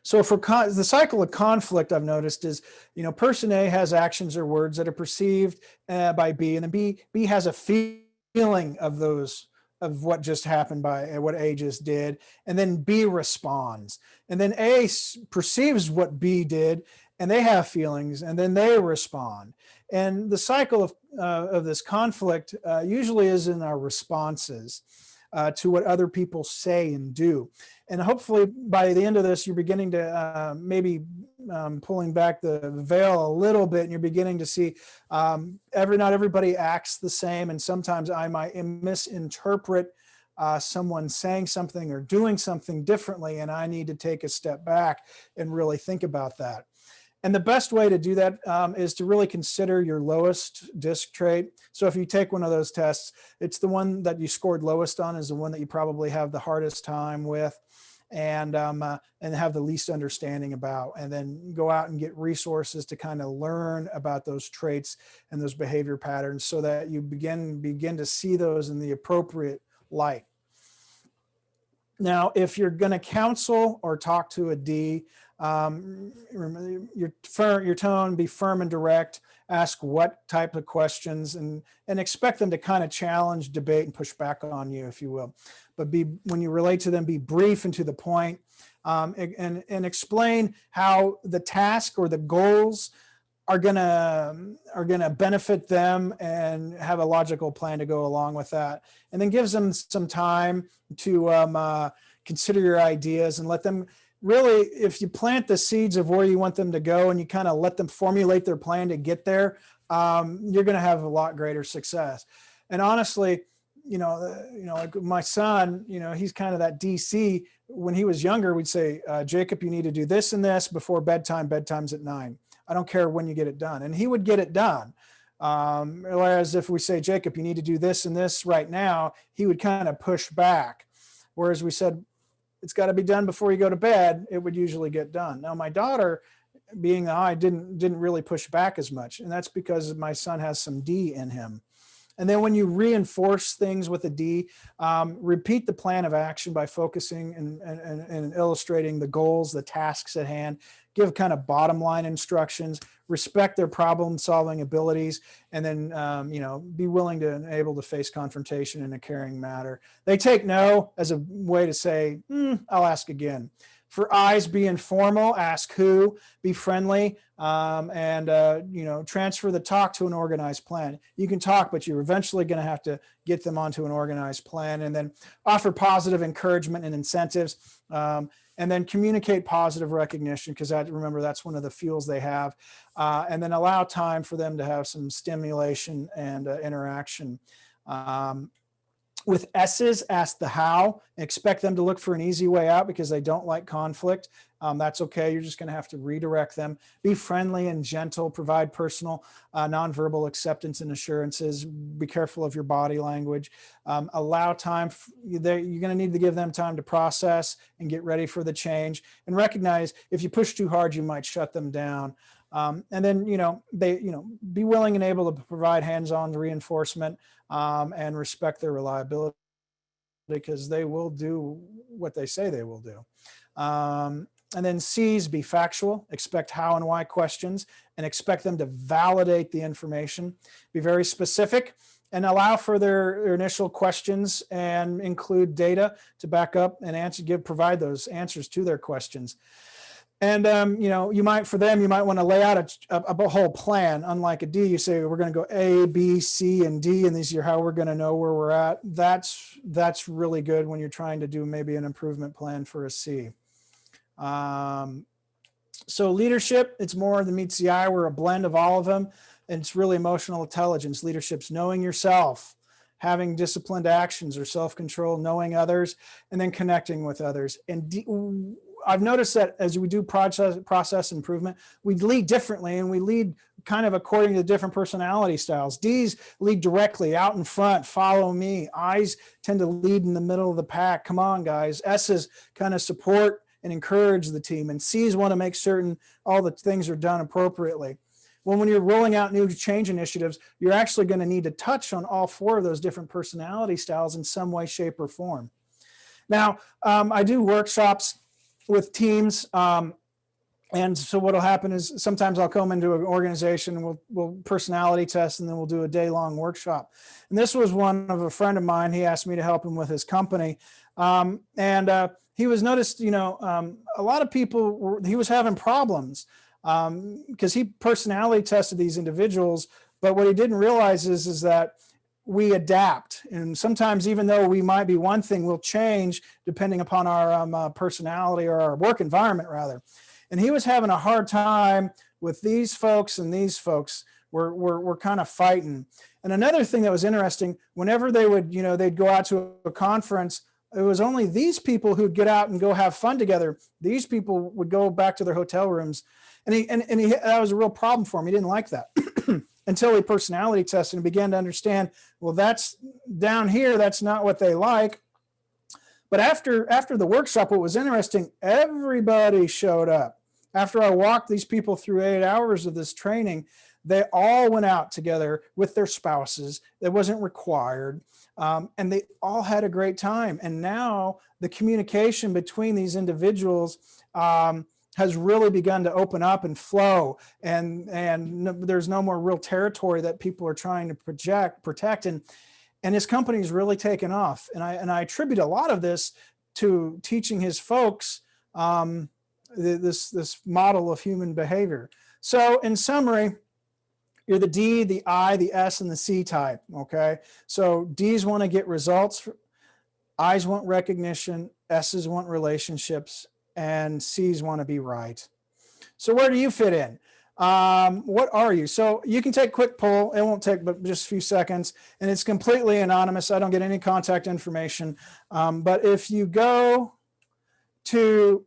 So for the cycle of conflict, I've noticed is, person A has actions or words that are perceived by B, and then B has a feeling of what just happened by what A just did, and then B responds, and then A perceives what B did, and they have feelings, and then they respond. And the cycle of this conflict usually is in our responses to what other people say and do. And hopefully by the end of this, you're beginning to maybe pulling back the veil a little bit, and you're beginning to see not everybody acts the same. And sometimes I might misinterpret someone saying something or doing something differently, and I need to take a step back and really think about that. And the best way to do that is to really consider your lowest DISC trait. So if you take one of those tests, it's the one that you scored lowest on is the one that you probably have the hardest time with, and have the least understanding about, and then go out and get resources to kind of learn about those traits and those behavior patterns so that you begin to see those in the appropriate light. Now, if you're going to counsel or talk to a D, remember your tone, be firm and direct, ask what type of questions, and expect them to kind of challenge, debate, and push back on you, if you will. But when you relate to them, be brief and to the point, and explain how the task or the goals are gonna benefit them, and have a logical plan to go along with that. And then gives them some time to consider your ideas, and let them really, if you plant the seeds of where you want them to go and you kind of let them formulate their plan to get there, you're going to have a lot greater success. And honestly, like my son, he's kind of that DC. When he was younger, we'd say, Jacob, you need to do this and this before bedtime. Bedtime's at 9. I don't care when you get it done. And he would get it done. Whereas if we say, Jacob, you need to do this and this right now, he would kind of push back. Whereas we said, it's got to be done before you go to bed, it would usually get done. Now, my daughter, being the I, didn't really push back as much. And that's because my son has some D in him. And then when you reinforce things with a D, repeat the plan of action by focusing and illustrating the goals, the tasks at hand, give kind of bottom line instructions, respect their problem solving abilities, and then, be willing and able to face confrontation in a caring manner. They take no as a way to say, I'll ask again. For I's, be informal, ask who, be friendly, and transfer the talk to an organized plan. You can talk, but you're eventually going to have to get them onto an organized plan, and then offer positive encouragement and incentives, and then communicate positive recognition, because remember, that's one of the fuels they have, and then allow time for them to have some stimulation and interaction. With S's, ask the how. Expect them to look for an easy way out because they don't like conflict. That's okay. You're just going to have to redirect them. Be friendly and gentle. Provide personal, nonverbal acceptance and assurances. Be careful of your body language. Allow time. You're going to need to give them time to process and get ready for the change. And recognize if you push too hard, you might shut them down. And then, be willing and able to provide hands-on reinforcement and respect their reliability, because they will do what they say they will do. And then C's, be factual, expect how and why questions, and expect them to validate the information. Be very specific and allow for their initial questions and include data to back up and provide those answers to their questions. And, you might want to lay out a whole plan. Unlike a D, you say, we're going to go A, B, C, and D, and these are how we're going to know where we're at. That's really good when you're trying to do maybe an improvement plan for a C. So leadership, it's more than meets the eye. We're a blend of all of them. And it's really emotional intelligence. Leadership's knowing yourself, having disciplined actions or self-control, knowing others, and then connecting with others. And I've noticed that as we do process improvement, we lead differently, and we lead kind of according to different personality styles. D's lead directly, out in front, follow me. I's tend to lead in the middle of the pack. Come on, guys. S's kind of support and encourage the team. And C's want to make certain all the things are done appropriately. Well, when you're rolling out new change initiatives, you're actually going to need to touch on all 4 of those different personality styles in some way, shape, or form. Now, I do workshops with teams. And so what will happen is sometimes I'll come into an organization and we'll personality test, and then we'll do a day-long workshop. And this was one of a friend of mine. He asked me to help him with his company. He was noticed, a lot of people, he was having problems because he personality tested these individuals. But what he didn't realize is that we adapt. And sometimes, even though we might be one thing, we'll change depending upon our personality, or our work environment rather. And he was having a hard time with these folks, and these folks were kind of fighting. And another thing that was interesting, whenever they would, they'd go out to a conference, it was only these people who'd get out and go have fun together. These people would go back to their hotel rooms. And that was a real problem for him. He didn't like that until he personality tested and began to understand, well, that's down here, that's not what they like. But after the workshop, what was interesting, everybody showed up. After I walked these people through 8 hours of this training, they all went out together with their spouses. It wasn't required. And they all had a great time. And now the communication between these individuals has really begun to open up and flow. And there's no more real territory that people are trying to protect. And his company's really taken off. And I attribute a lot of this to teaching his folks this model of human behavior. So in summary, you're the D, the I, the S, and the C type, okay? So D's want to get results, I's want recognition, S's want relationships, and C's want to be right. So where do you fit in? What are you? So you can take a quick poll. It won't take but just a few seconds, and it's completely anonymous. I don't get any contact information. But if you go to,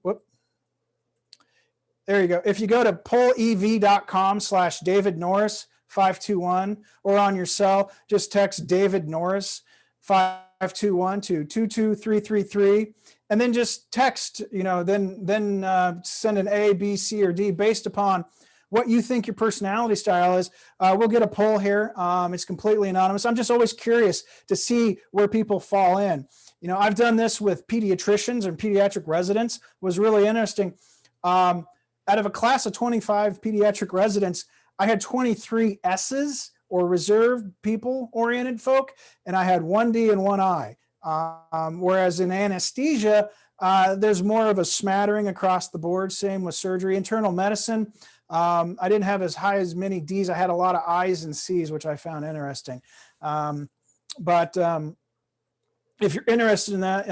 there you go. If you go to pollev.com/David Norris 521, or on your cell, just text David Norris 521 to 22333, and then just text, then send an A, B, C, or D based upon what you think your personality style is. We'll get a poll here. It's completely anonymous. I'm just always curious to see where people fall in. I've done this with pediatricians and pediatric residents. It was really interesting. Out of a class of 25 pediatric residents, I had 23 S's, or reserved people-oriented folk, and I had 1 D and 1 I. Whereas in anesthesia, there's more of a smattering across the board. Same with surgery. Internal medicine, I didn't have as many D's. I had a lot of I's and C's, which I found interesting. But if you're interested in that,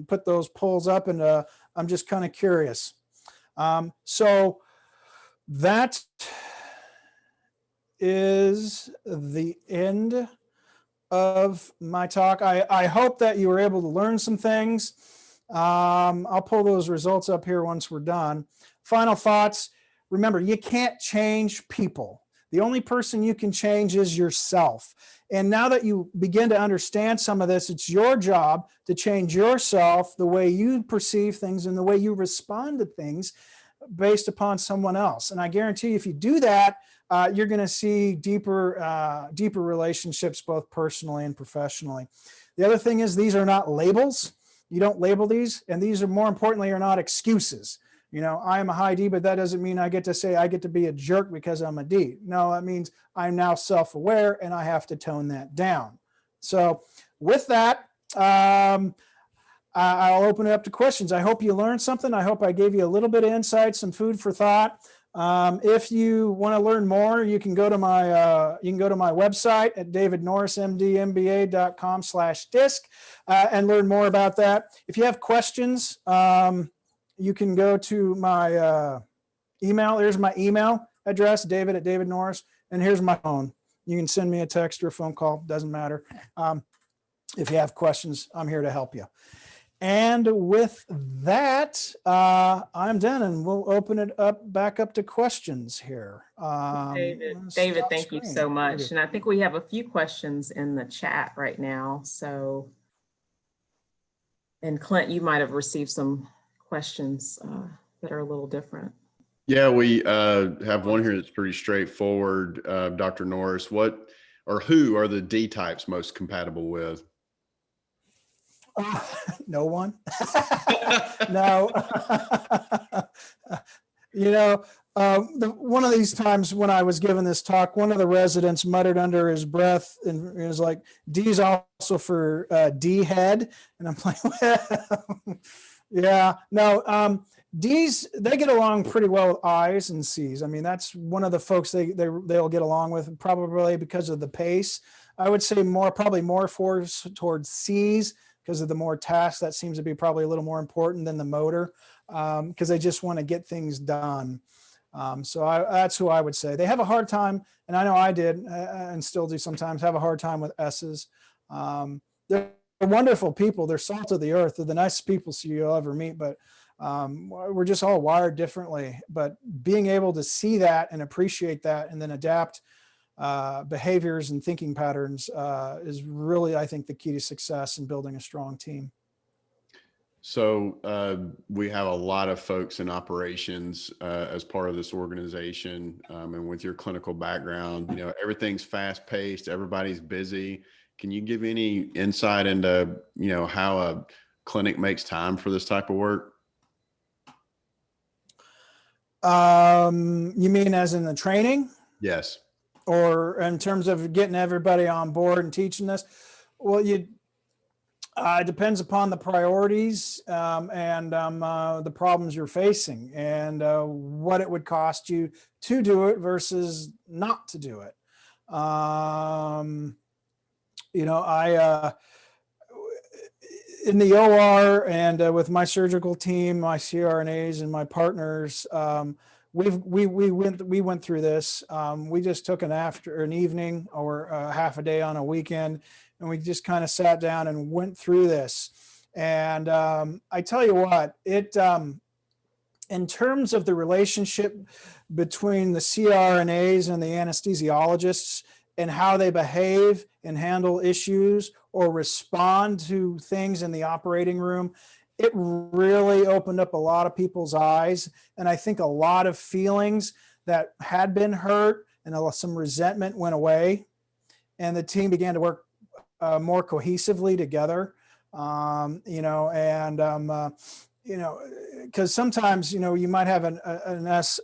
put those polls up, and I'm just kind of curious. So that is the end of my talk. I hope that you were able to learn some things. I'll pull those results up here once we're done. Final thoughts. Remember, you can't change people. The only person you can change is yourself. And now that you begin to understand some of this, it's your job to change yourself, the way you perceive things and the way you respond to things, based upon someone else. And I guarantee you, if you do that, you're going to see deeper relationships, both personally and professionally. The other thing is, these are not labels. You don't label these, and these are, more importantly, are not excuses. I am a high D, but that doesn't mean I get to say I get to be a jerk because I'm a D. No, that means I'm now self-aware and I have to tone that down. So with that, I'll open it up to questions. I hope you learned something. I hope I gave you a little bit of insight, some food for thought. If you want to learn more, you can go to my website at davidnorrismdmba.com/disc and learn more about that. If you have questions, you can go to my email. Here's my email address, david@davidnorris, and here's my phone. You can send me a text or a phone call, doesn't matter. If you have questions, I'm here to help you. And with that, I'm done, and we'll open it back up to questions here. David, thank you so much. And I think we have a few questions in the chat right now. So, and Clint, you might have received some questions that are a little different. Yeah, we have one here that's pretty straightforward. Dr. Norris, what or who are the D types most compatible with? No one. No. One of these times when I was giving this talk, one of the residents muttered under his breath, and it was like, D's also for D head. And I'm like, well, yeah, no, D's, they get along pretty well with I's and C's. I mean, that's one of the folks they'll get along with, probably because of the pace. I would say probably more force towards C's, because of the more tasks. That seems to be probably a little more important than the motor, because they just want to get things done. So that's who I would say. They have a hard time, and I know I did and still do sometimes, have a hard time with S's. They're wonderful people. They're salt of the earth. They're the nicest people you'll ever meet, but we're just all wired differently. But being able to see that and appreciate that and then adapt behaviors and thinking patterns is really, I think, the key to success in building a strong team. So we have a lot of folks in operations as part of this organization, and with your clinical background, everything's fast paced, everybody's busy. Can you give any insight into, how a clinic makes time for this type of work? You mean as in the training? Yes. Or in terms of getting everybody on board and teaching this? Well, it depends upon the priorities and the problems you're facing, and what it would cost you to do it versus not to do it. In the OR and with my surgical team, my CRNAs and my partners, we went through this. We just took an evening or half a day on a weekend, and we just kind of sat down and went through this. And I tell you what, in terms of the relationship between the CRNAs and the anesthesiologists and how they behave and handle issues or respond to things in the operating room, it really opened up a lot of people's eyes. And I think a lot of feelings that had been hurt and some resentment went away, and the team began to work more cohesively together. Because sometimes, you might have an S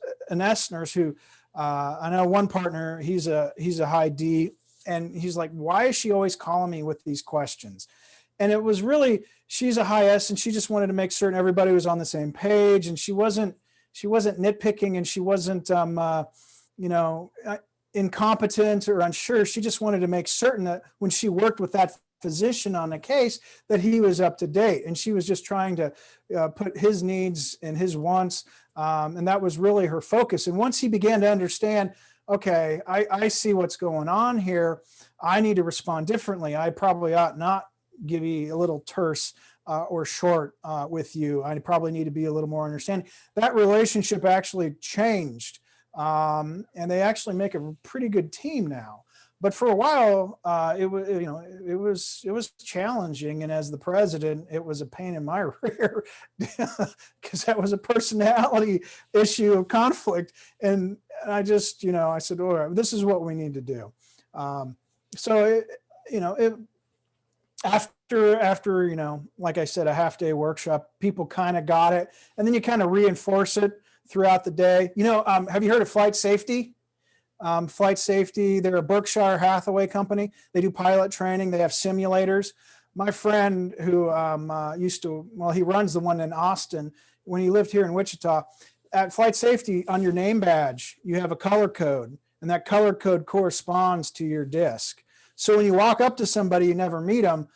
nurse who, I know one partner, he's a high D, and he's like, why is she always calling me with these questions? And it was really, she's a high S, and she just wanted to make certain everybody was on the same page, and she wasn't nitpicking, and she wasn't, incompetent or unsure. She just wanted to make certain that when she worked with that physician on a case, that he was up to date, and she was just trying to put his needs and his wants, and that was really her focus. And once he began to understand, okay, I see what's going on here, I need to respond differently. I probably ought not give you a little terse or short with you. I probably need to be a little more understanding. That relationship actually changed, and they actually make a pretty good team now. But for a while, it was, it was challenging. And as the president, it was a pain in my rear because that was a personality issue of conflict. And I just, I said, all right, this is what we need to do. After, like I said, a half-day workshop, people kind of got it. And then you kind of reinforce it throughout the day. Have you heard of flight safety? Flight safety, they're a Berkshire Hathaway company. They do pilot training. They have simulators. My friend who he runs the one in Austin. When he lived here in Wichita, at flight safety, on your name badge, you have a color code, and that color code corresponds to your disc. So when you walk up to somebody, you never meet them,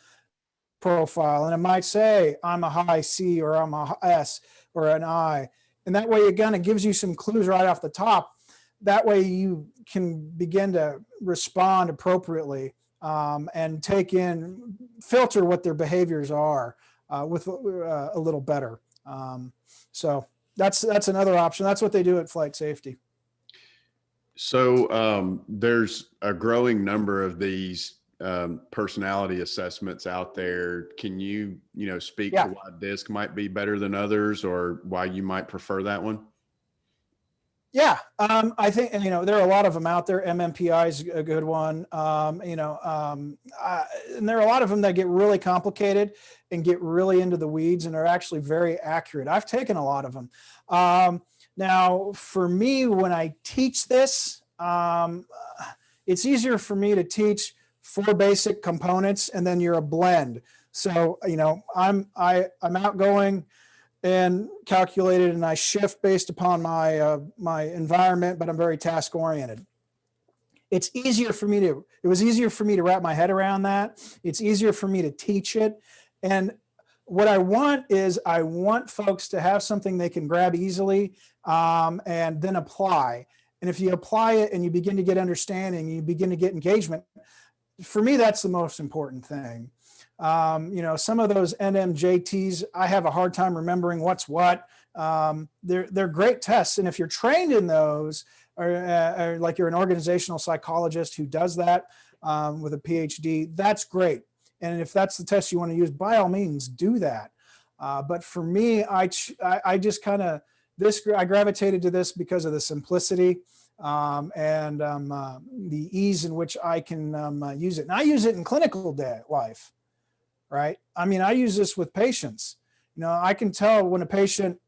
profile, and it might say, I'm a high C or I'm a S or an I. And that way it kind of gives you some clues right off the top. That way you can begin to respond appropriately and filter what their behaviors are with a little better. So that's another option. That's what they do at flight safety. So there's a growing number of these personality assessments out there. Can you, speak to why DISC might be better than others or why you might prefer that one? Yeah, I think, and there are a lot of them out there. MMPI is a good one. And there are a lot of them that get really complicated and get really into the weeds and are actually very accurate. I've taken a lot of them. Now, for me, when I teach this, it's easier for me to teach 4 basic components, and then you're a blend. So, I'm outgoing and calculated, and I shift based upon my environment, but I'm very task oriented. It was easier for me to wrap my head around that. It's easier for me to teach it. And what I want folks to have something they can grab easily and then apply. And if you apply it and you begin to get understanding, you begin to get engagement. For me, that's the most important thing. Some of those NMJTs, I have a hard time remembering what's what. They're great tests. And if you're trained in those, or like you're an organizational psychologist who does that with a PhD, that's great. And if that's the test you want to use, by all means, do that. But for me, I gravitated to this because of the simplicity and the ease in which I can use it. And I use it in clinical life, right? I mean, I use this with patients. I can tell when a patient,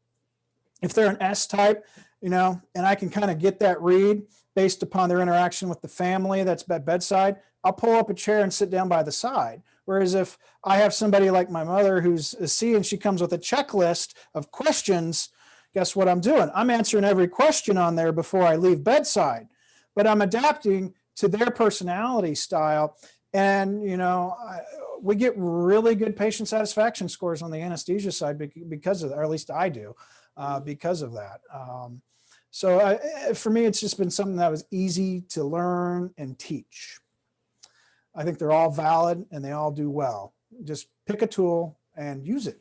if they're an S type, and I can kind of get that read based upon their interaction with the family that's at bedside, I'll pull up a chair and sit down by the side. Whereas if I have somebody like my mother who's a C and she comes with a checklist of questions, guess what I'm doing? I'm answering every question on there before I leave bedside, but I'm adapting to their personality style. And, we get really good patient satisfaction scores on the anesthesia side because of that, or at least I do, because of that. So for me, it's just been something that was easy to learn and teach. I think they're all valid and they all do well. Just pick a tool and use it.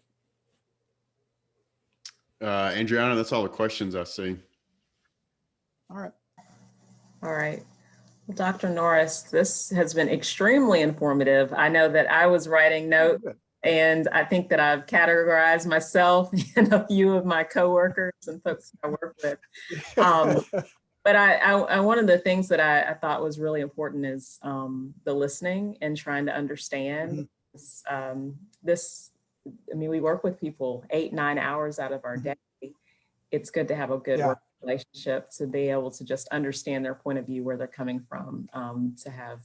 Andriana, that's all the questions I see. All right. All right. Well, Dr. Norris, this has been extremely informative. I know that I was writing notes, and I think that I've categorized myself and a few of my coworkers and folks I work with. But one of the things that I thought was really important is the listening and trying to understand we work with people 8-9 hours out of our day. It's good to have a good work relationship, to be able to just understand their point of view, where they're coming from, to have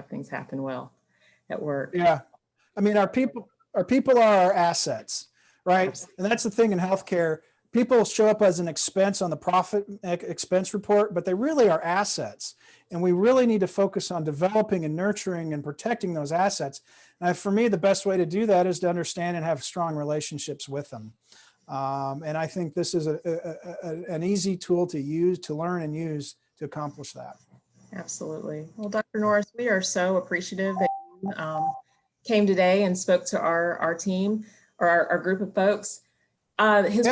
things happen well at work. Yeah. I mean, our people are our assets, right? Absolutely. And that's the thing in healthcare. People show up as an expense on the profit expense report, but they really are assets. And we really need to focus on developing and nurturing and protecting those assets. And for me, the best way to do that is to understand and have strong relationships with them. And I think this is an easy tool to use, to learn and use to accomplish that. Absolutely. Well, Dr. Norris, we are so appreciative that you came today and spoke to our team, or our group of folks. His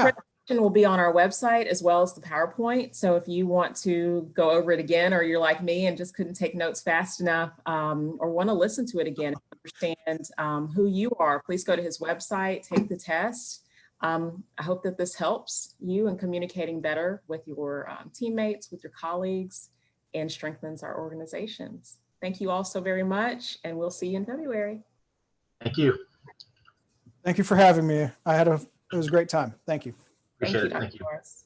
Will be on our website as well as the PowerPoint. So if you want to go over it again, or you're like me and just couldn't take notes fast enough, or want to listen to it again, understand who you are, please go to his website, take the test. I hope that this helps you in communicating better with your teammates, with your colleagues, and strengthens our organizations. Thank you all so very much, and we'll see you in February. Thank you. Thank you for having me. It was a great time. Thank you. Appreciate Thank you, it. Dr. Thank you. Norris.